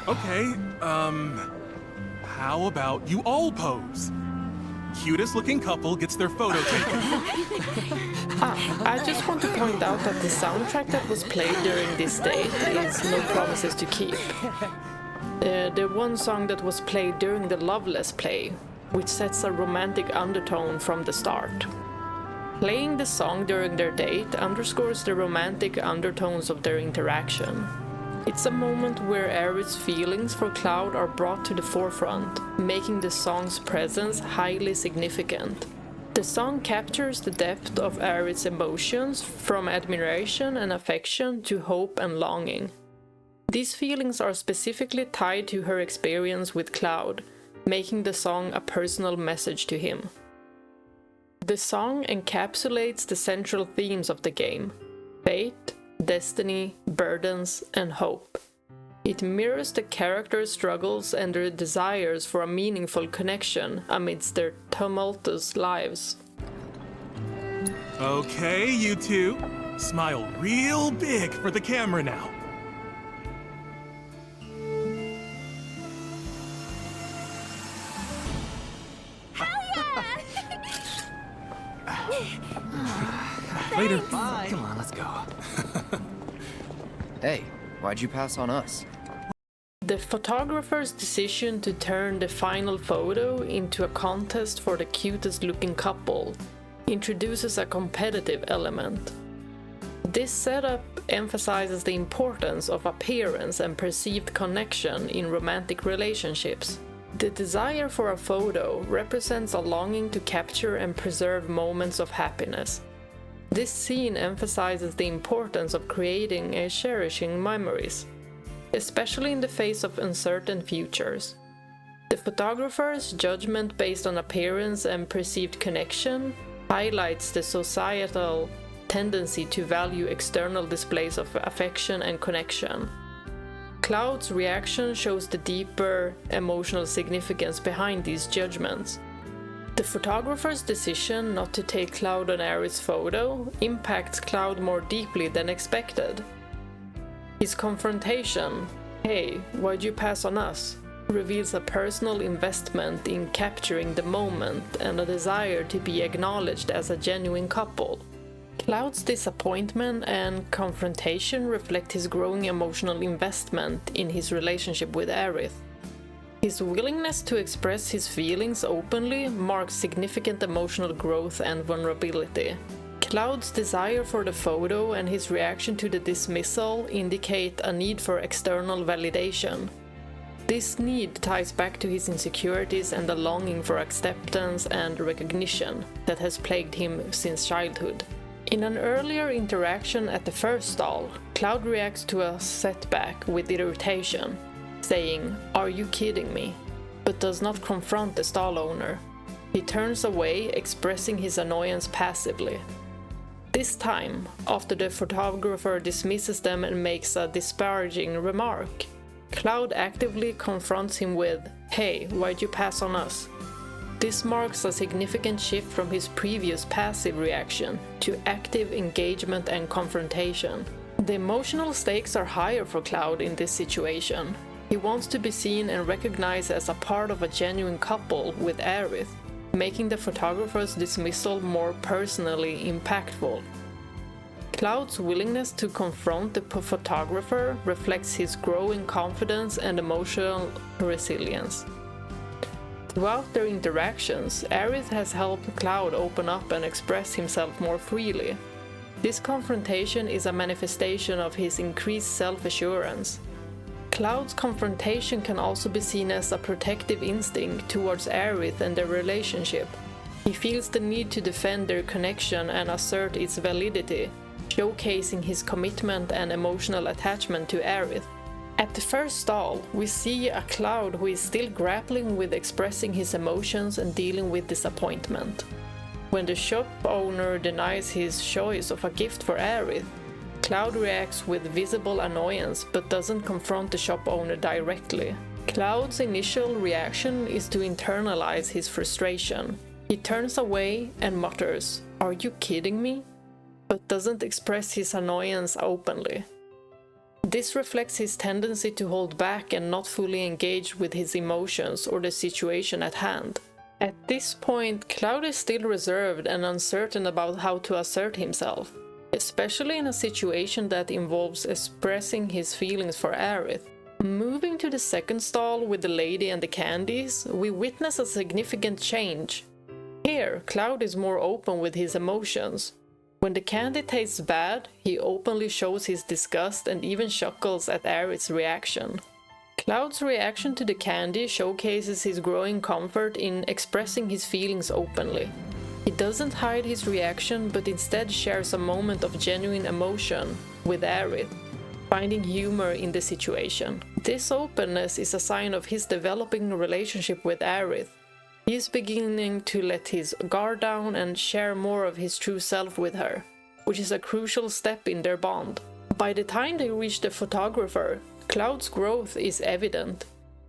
Okay, how about you all pose? Cutest looking couple gets their photo taken. I just want to point out that the soundtrack that was played during this date is No Promises to Keep. The one song that was played during the Loveless play, which sets a romantic undertone from the start. Playing the song during their date underscores the romantic undertones of their interaction. It's a moment where Aerith's feelings for Cloud are brought to the forefront, making the song's presence highly significant. The song captures the depth of Aerith's emotions, from admiration and affection to hope and longing. These feelings are specifically tied to her experience with Cloud, making the song a personal message to him. The song encapsulates the central themes of the game: fate, destiny, burdens, and hope. It mirrors the characters' struggles and their desires for a meaningful connection amidst their tumultuous lives. Okay, you two. Smile real big for the camera now. Later. Bye. Come on, let's go. Hey, Why'd you pass on us? The photographer's decision to turn the final photo into a contest for the cutest looking couple introduces a competitive element. This setup emphasizes the importance of appearance and perceived connection in romantic relationships. The desire for a photo represents a longing to capture and preserve moments of happiness. This scene emphasizes the importance of creating and cherishing memories, especially in the face of uncertain futures. The photographer's judgment based on appearance and perceived connection highlights the societal tendency to value external displays of affection and connection. Cloud's reaction shows the deeper emotional significance behind these judgments. The photographer's decision not to take Cloud and Aerith's photo impacts Cloud more deeply than expected. His confrontation, "Hey, why'd you pass on us?" reveals a personal investment in capturing the moment and a desire to be acknowledged as a genuine couple. Cloud's disappointment and confrontation reflect his growing emotional investment in his relationship with Aerith. His willingness to express his feelings openly marks significant emotional growth and vulnerability. Cloud's desire for the photo and his reaction to the dismissal indicate a need for external validation. This need ties back to his insecurities and the longing for acceptance and recognition that has plagued him since childhood. In an earlier interaction at the first stall, Cloud reacts to a setback with irritation, saying, "Are you kidding me?" but does not confront the stall owner. He turns away, expressing his annoyance passively. This time, after the photographer dismisses them and makes a disparaging remark, Cloud actively confronts him with, "Hey, why'd you pass on us?" This marks a significant shift from his previous passive reaction to active engagement and confrontation. The emotional stakes are higher for Cloud in this situation. He wants to be seen and recognized as a part of a genuine couple with Aerith, making the photographer's dismissal more personally impactful. Cloud's willingness to confront the photographer reflects his growing confidence and emotional resilience. Throughout their interactions, Aerith has helped Cloud open up and express himself more freely. This confrontation is a manifestation of his increased self-assurance. Cloud's confrontation can also be seen as a protective instinct towards Aerith and their relationship. He feels the need to defend their connection and assert its validity, showcasing his commitment and emotional attachment to Aerith. At the first stall, we see a Cloud who is still grappling with expressing his emotions and dealing with disappointment. When the shop owner denies his choice of a gift for Aerith, Cloud reacts with visible annoyance but doesn't confront the shop owner directly. Cloud's initial reaction is to internalize his frustration. He turns away and mutters, "Are you kidding me?" but doesn't express his annoyance openly. This reflects his tendency to hold back and not fully engage with his emotions or the situation at hand. At this point, Cloud is still reserved and uncertain about how to assert himself, especially in a situation that involves expressing his feelings for Aerith. Moving to the second stall with the lady and the candies, we witness a significant change. Here, Cloud is more open with his emotions. When the candy tastes bad, he openly shows his disgust and even chuckles at Aerith's reaction. Cloud's reaction to the candy showcases his growing comfort in expressing his feelings openly. He doesn't hide his reaction, but instead shares a moment of genuine emotion with Aerith, finding humor in the situation. This openness is a sign of his developing relationship with Aerith. He is beginning to let his guard down and share more of his true self with her, which is a crucial step in their bond. By the time they reach the photographer, Cloud's growth is evident.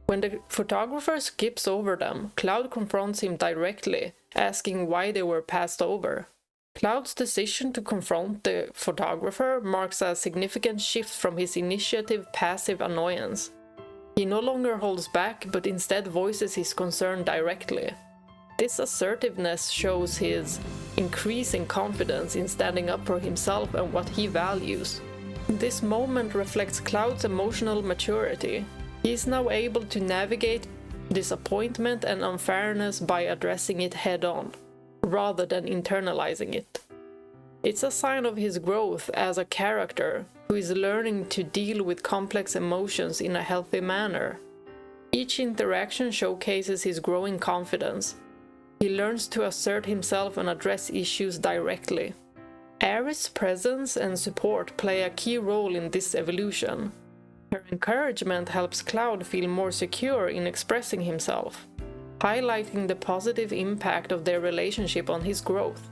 When the photographer skips over them, Cloud confronts him directly, asking why they were passed over. Cloud's decision to confront the photographer marks a significant shift from his initiative passive annoyance. He no longer holds back, but instead voices his concern directly. This assertiveness shows his increasing confidence in standing up for himself and what he values. This moment reflects Cloud's emotional maturity. He is now able to navigate disappointment and unfairness by addressing it head-on, rather than internalizing it. It's a sign of his growth as a character who is learning to deal with complex emotions in a healthy manner. Each interaction showcases his growing confidence. He learns to assert himself and address issues directly. Aerith's presence and support play a key role in this evolution. Her encouragement helps Cloud feel more secure in expressing himself, highlighting the positive impact of their relationship on his growth.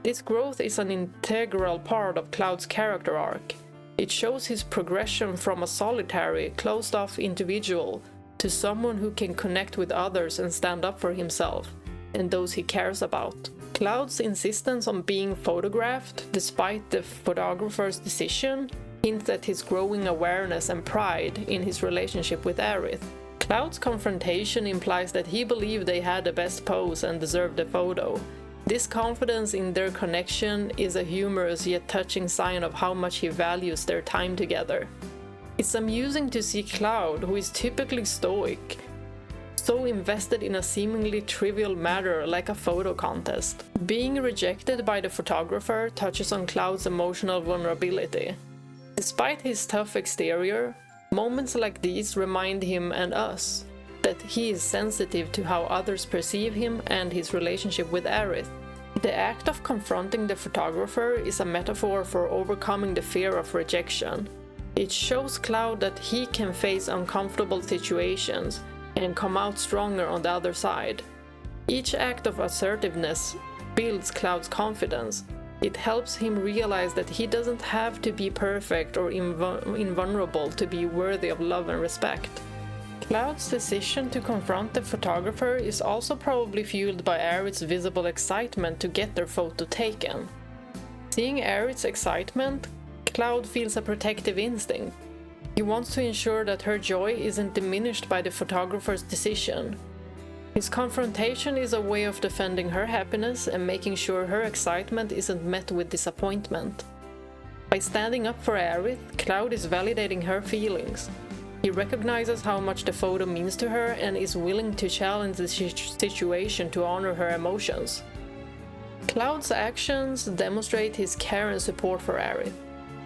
This growth is an integral part of Cloud's character arc. It shows his progression from a solitary, closed-off individual to someone who can connect with others and stand up for himself and those he cares about. Cloud's insistence on being photographed, despite the photographer's decision, hints at his growing awareness and pride in his relationship with Aerith. Cloud's confrontation implies that he believed they had the best pose and deserved the photo. This confidence in their connection is a humorous yet touching sign of how much he values their time together. It's amusing to see Cloud, who is typically stoic, so invested in a seemingly trivial matter like a photo contest. Being rejected by the photographer touches on Cloud's emotional vulnerability. Despite his tough exterior, moments like these remind him and us that he is sensitive to how others perceive him and his relationship with Aerith. The act of confronting the photographer is a metaphor for overcoming the fear of rejection. It shows Cloud that he can face uncomfortable situations and come out stronger on the other side. Each act of assertiveness builds Cloud's confidence. It helps him realize that he doesn't have to be perfect or invulnerable to be worthy of love and respect. Cloud's decision to confront the photographer is also probably fueled by Aerith's visible excitement to get their photo taken. Seeing Aerith's excitement, Cloud feels a protective instinct. He wants to ensure that her joy isn't diminished by the photographer's decision. His confrontation is a way of defending her happiness and making sure her excitement isn't met with disappointment. By standing up for Aerith, Cloud is validating her feelings. He recognizes how much the photo means to her and is willing to challenge the situation to honor her emotions. Cloud's actions demonstrate his care and support for Aerith.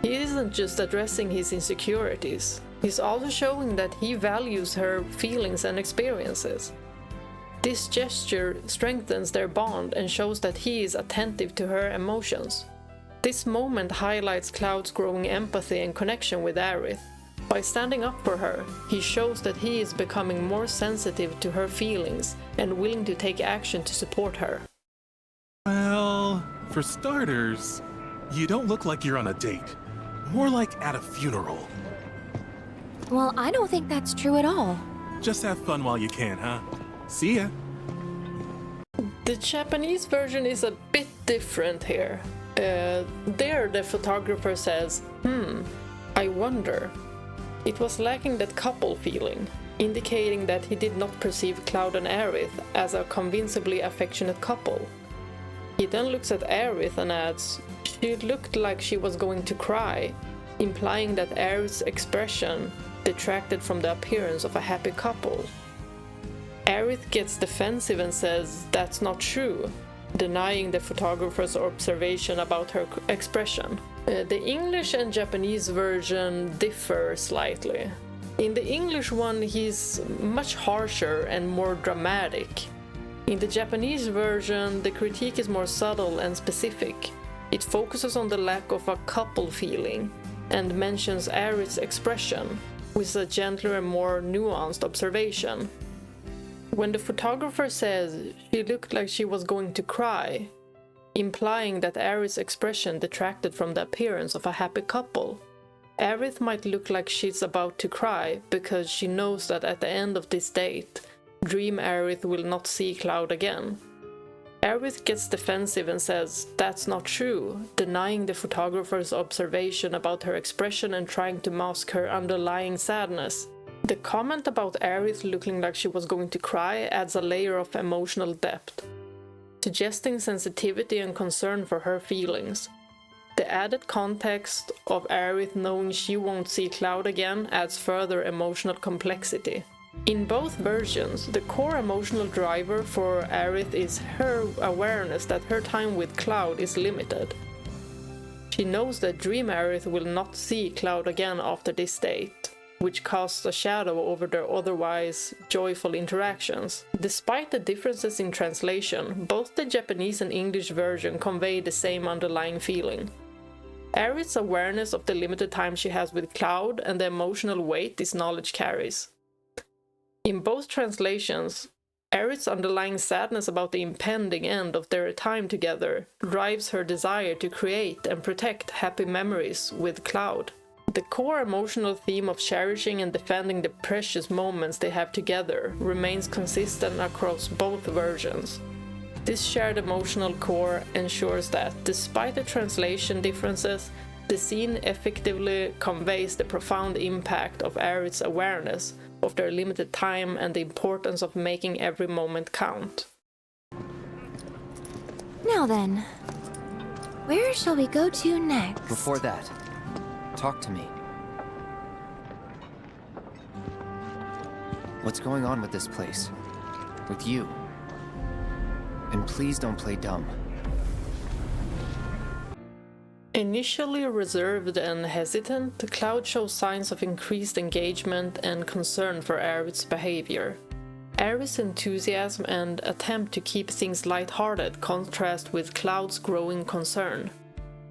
He isn't just addressing his insecurities, he's also showing that he values her feelings and experiences. This gesture strengthens their bond and shows that he is attentive to her emotions. This moment highlights Cloud's growing empathy and connection with Aerith. By standing up for her, he shows that he is becoming more sensitive to her feelings and willing to take action to support her. Well, for starters, you don't look like you're on a date. More like at a funeral. Well, I don't think that's true at all. Just have fun while you can, huh? See ya. The Japanese version is a bit different here. There the photographer says, I wonder. It was lacking that couple feeling, indicating that he did not perceive Cloud and Aerith as a convincingly affectionate couple. He then looks at Aerith and adds, she looked like she was going to cry, implying that Aerith's expression detracted from the appearance of a happy couple. Aerith gets defensive and says that's not true, denying the photographer's observation about her expression. The English and Japanese version differ slightly. In the English one, he's much harsher and more dramatic. In the Japanese version, the critique is more subtle and specific. It focuses on the lack of a couple feeling and mentions Aerith's expression, with a gentler and more nuanced observation. When the photographer says she looked like she was going to cry, implying that Aerith's expression detracted from the appearance of a happy couple. Aerith might look like she's about to cry because she knows that at the end of this date, Dream Aerith will not see Cloud again. Aerith gets defensive and says that's not true, denying the photographer's observation about her expression and trying to mask her underlying sadness. The comment about Aerith looking like she was going to cry adds a layer of emotional depth, suggesting sensitivity and concern for her feelings. The added context of Aerith knowing she won't see Cloud again adds further emotional complexity. In both versions, the core emotional driver for Aerith is her awareness that her time with Cloud is limited. She knows that Dream Aerith will not see Cloud again after this date, which casts a shadow over their otherwise joyful interactions. Despite the differences in translation, both the Japanese and English version convey the same underlying feeling. Aerith's awareness of the limited time she has with Cloud and the emotional weight this knowledge carries. In both translations, Aerith's underlying sadness about the impending end of their time together drives her desire to create and protect happy memories with Cloud. The core emotional theme of cherishing and defending the precious moments they have together remains consistent across both versions. This shared emotional core ensures that, despite the translation differences, the scene effectively conveys the profound impact of Aerith's awareness of their limited time and the importance of making every moment count. Now then, where shall we go to next? Before that, talk to me. What's going on with this place? With you? And please don't play dumb. Initially reserved and hesitant, Cloud shows signs of increased engagement and concern for Aerith's behavior. Aerith's enthusiasm and attempt to keep things lighthearted contrast with Cloud's growing concern.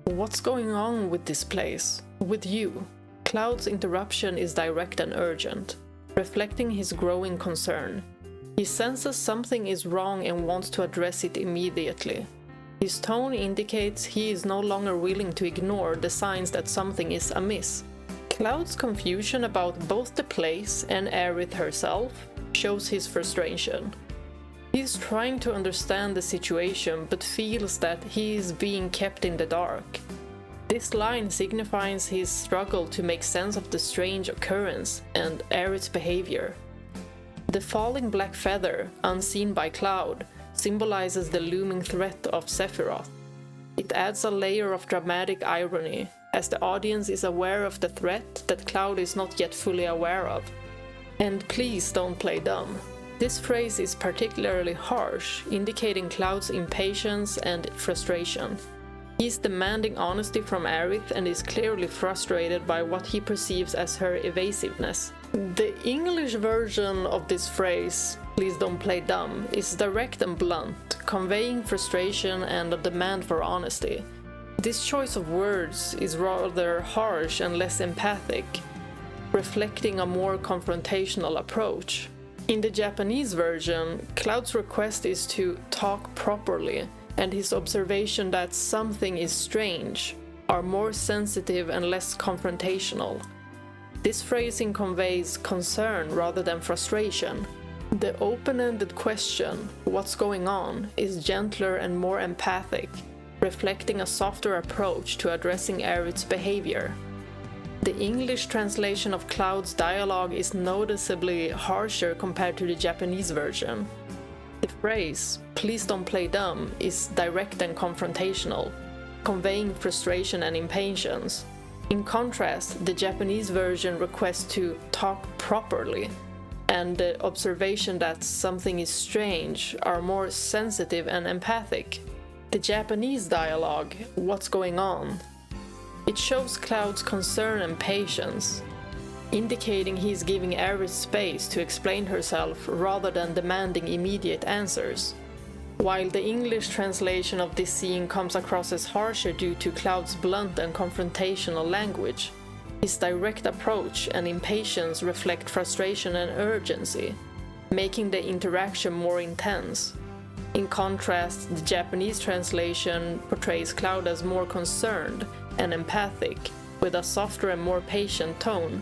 What's going on with this place? With you? Cloud's interruption is direct and urgent, reflecting his growing concern. He senses something is wrong and wants to address it immediately. His tone indicates he is no longer willing to ignore the signs that something is amiss. Cloud's confusion about both the place and Aerith herself shows his frustration. He is trying to understand the situation but feels that he is being kept in the dark. This line signifies his struggle to make sense of the strange occurrence and Aerith's behavior. The falling black feather, unseen by Cloud, symbolizes the looming threat of Sephiroth. It adds a layer of dramatic irony, as the audience is aware of the threat that Cloud is not yet fully aware of. And please don't play dumb. This phrase is particularly harsh, indicating Cloud's impatience and frustration. He is demanding honesty from Aerith and is clearly frustrated by what he perceives as her evasiveness. The English version of this phrase, "please don't play dumb," is direct and blunt, conveying frustration and a demand for honesty. This choice of words is rather harsh and less empathic, reflecting a more confrontational approach. In the Japanese version, Cloud's request is to talk properly, and his observation that something is strange are more sensitive and less confrontational. This phrasing conveys concern rather than frustration. The open-ended question, "what's going on?" is gentler and more empathic, reflecting a softer approach to addressing Aerith's behavior. The English translation of Cloud's dialogue is noticeably harsher compared to the Japanese version. The phrase, "please don't play dumb," is direct and confrontational, conveying frustration and impatience. In contrast, the Japanese version requests to talk properly, and the observation that something is strange are more sensitive and empathic. The Japanese dialogue, "what's going on?" it shows Cloud's concern and patience, indicating he is giving Aerith space to explain herself rather than demanding immediate answers. While the English translation of this scene comes across as harsher due to Cloud's blunt and confrontational language, his direct approach and impatience reflect frustration and urgency, making the interaction more intense. In contrast, the Japanese translation portrays Cloud as more concerned and empathic, with a softer and more patient tone.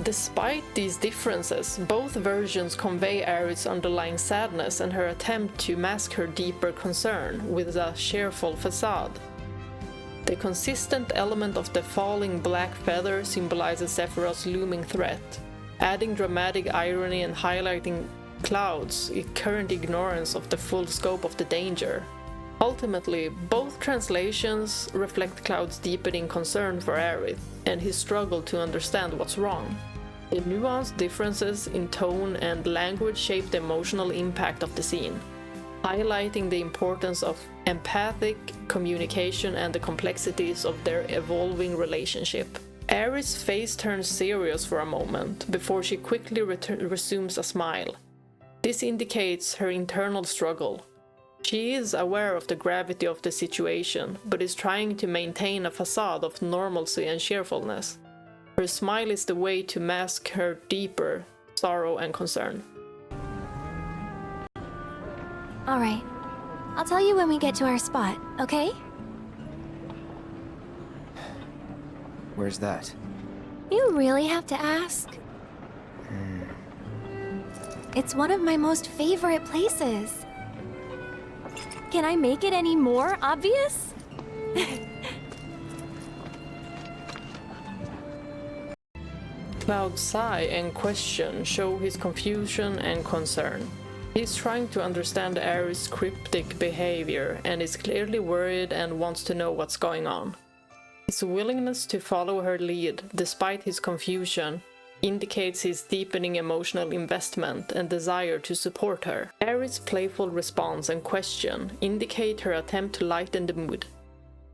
Despite these differences, both versions convey Aerith's underlying sadness and her attempt to mask her deeper concern with a cheerful facade. The consistent element of the falling black feather symbolizes Sephiroth's looming threat, adding dramatic irony and highlighting Cloud's current ignorance of the full scope of the danger. Ultimately, both translations reflect Cloud's deepening concern for Aerith and his struggle to understand what's wrong. The nuanced differences in tone and language shape the emotional impact of the scene, highlighting the importance of empathic communication and the complexities of their evolving relationship. Aerith's face turns serious for a moment before she quickly resumes a smile. This indicates her internal struggle. She is aware of the gravity of the situation, but is trying to maintain a facade of normalcy and cheerfulness. Her smile is the way to mask her deeper sorrow and concern. All right. I'll tell you when we get to our spot, okay? Where's that? You really have to ask? It's one of my most favorite places. Can I make it any more obvious? Cloud's sigh and question show his confusion and concern. He's trying to understand Aerith's cryptic behavior and is clearly worried and wants to know what's going on. His willingness to follow her lead, despite his confusion, indicates his deepening emotional investment and desire to support her. Aerith's playful response and question indicate her attempt to lighten the mood.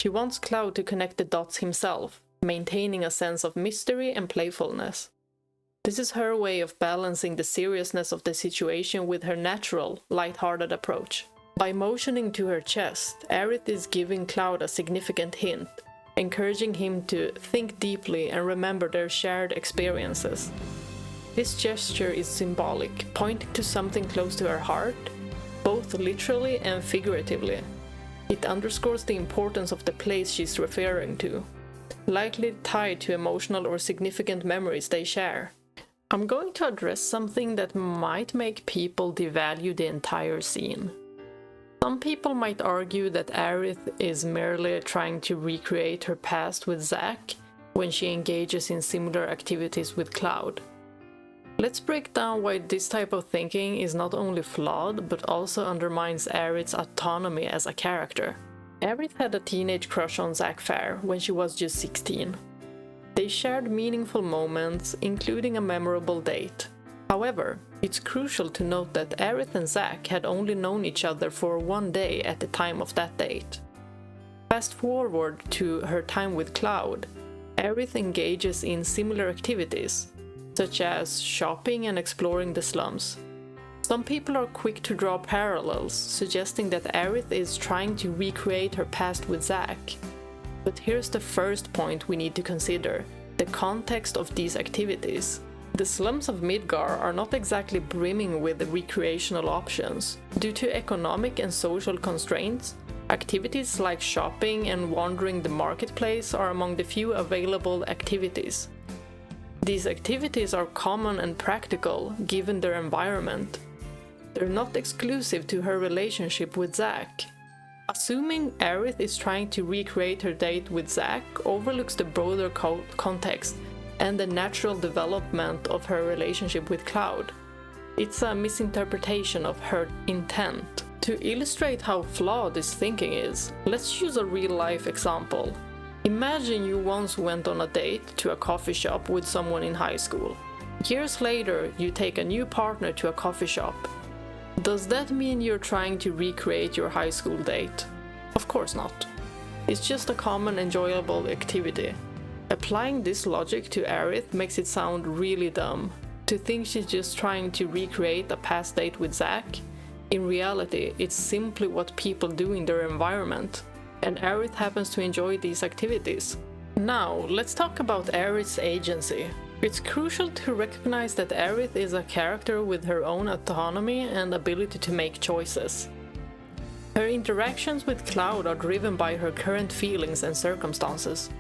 She wants Cloud to connect the dots himself, maintaining a sense of mystery and playfulness. This is her way of balancing the seriousness of the situation with her natural, light-hearted approach. By motioning to her chest, Aerith is giving Cloud a significant hint, encouraging him to think deeply and remember their shared experiences. This gesture is symbolic, pointing to something close to her heart, both literally and figuratively. It underscores the importance of the place she's referring to, likely tied to emotional or significant memories they share. I'm going to address something that might make people devalue the entire scene. Some people might argue that Aerith is merely trying to recreate her past with Zack when she engages in similar activities with Cloud. Let's break down why this type of thinking is not only flawed, but also undermines Aerith's autonomy as a character. Aerith had a teenage crush on Zack Fair when she was just 16. They shared meaningful moments, including a memorable date. However, it's crucial to note that Aerith and Zack had only known each other for one day at the time of that date. Fast forward to her time with Cloud, Aerith engages in similar activities, such as shopping and exploring the slums. Some people are quick to draw parallels, suggesting that Aerith is trying to recreate her past with Zack. But here's the first point we need to consider: the context of these activities. The slums of Midgar are not exactly brimming with recreational options. Due to economic and social constraints, activities like shopping and wandering the marketplace are among the few available activities. These activities are common and practical, given their environment. They're not exclusive to her relationship with Zack. Assuming Aerith is trying to recreate her date with Zack overlooks the broader context and the natural development of her relationship with Cloud. It's a misinterpretation of her intent. To illustrate how flawed this thinking is, let's use a real-life example. Imagine you once went on a date to a coffee shop with someone in high school. Years later, you take a new partner to a coffee shop. Does that mean you're trying to recreate your high school date? Of course not. It's just a common, enjoyable activity. Applying this logic to Aerith makes it sound really dumb. To think she's just trying to recreate a past date with Zack? In reality, it's simply what people do in their environment, and Aerith happens to enjoy these activities. Now, let's talk about Aerith's agency. It's crucial to recognize that Aerith is a character with her own autonomy and ability to make choices. Her interactions with Cloud are driven by her current feelings and circumstances,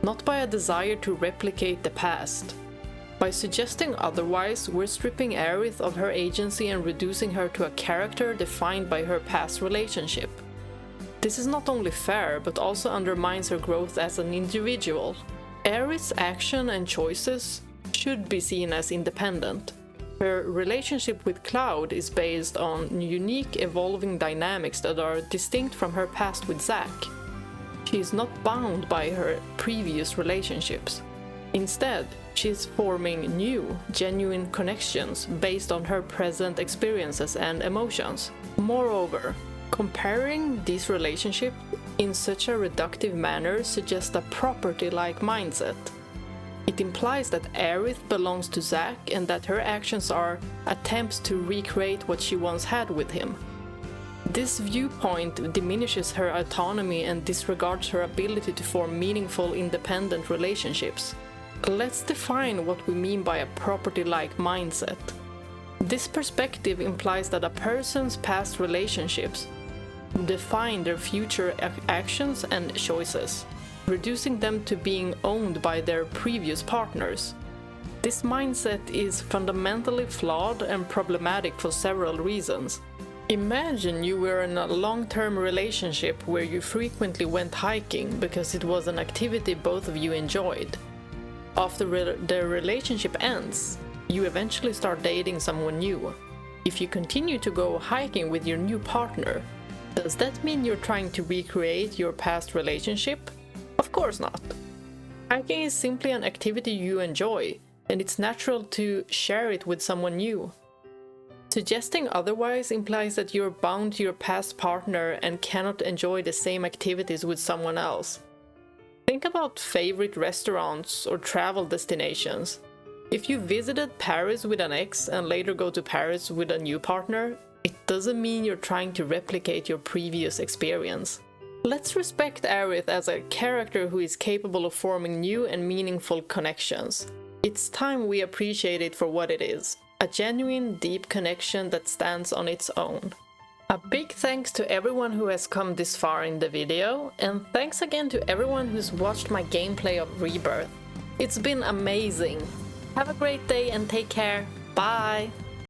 not by a desire to replicate the past. By suggesting otherwise, we're stripping Aerith of her agency and reducing her to a character defined by her past relationship. This is not only fair, but also undermines her growth as an individual. Aerith's action and choices should be seen as independent. Her relationship with Cloud is based on unique evolving dynamics that are distinct from her past with Zack. She is not bound by her previous relationships. Instead, she is forming new, genuine connections based on her present experiences and emotions. Moreover, comparing these relationships in such a reductive manner suggests a property-like mindset. It implies that Aerith belongs to Zack and that her actions are attempts to recreate what she once had with him. This viewpoint diminishes her autonomy and disregards her ability to form meaningful, independent relationships. Let's define what we mean by a property-like mindset. This perspective implies that a person's past relationships define their future actions and choices, reducing them to being owned by their previous partners. This mindset is fundamentally flawed and problematic for several reasons. Imagine you were in a long-term relationship where you frequently went hiking because it was an activity both of you enjoyed. After the relationship ends, you eventually start dating someone new. If you continue to go hiking with your new partner, does that mean you're trying to recreate your past relationship? Of course not. Hiking is simply an activity you enjoy, and it's natural to share it with someone new. Suggesting otherwise implies that you're bound to your past partner and cannot enjoy the same activities with someone else. Think about favorite restaurants or travel destinations. If you visited Paris with an ex and later go to Paris with a new partner, it doesn't mean you're trying to replicate your previous experience. Let's respect Aerith as a character who is capable of forming new and meaningful connections. It's time we appreciate it for what it is, a genuine, deep connection that stands on its own. A big thanks to everyone who has come this far in the video, and thanks again to everyone who's watched my gameplay of Rebirth. It's been amazing. Have a great day and take care. Bye!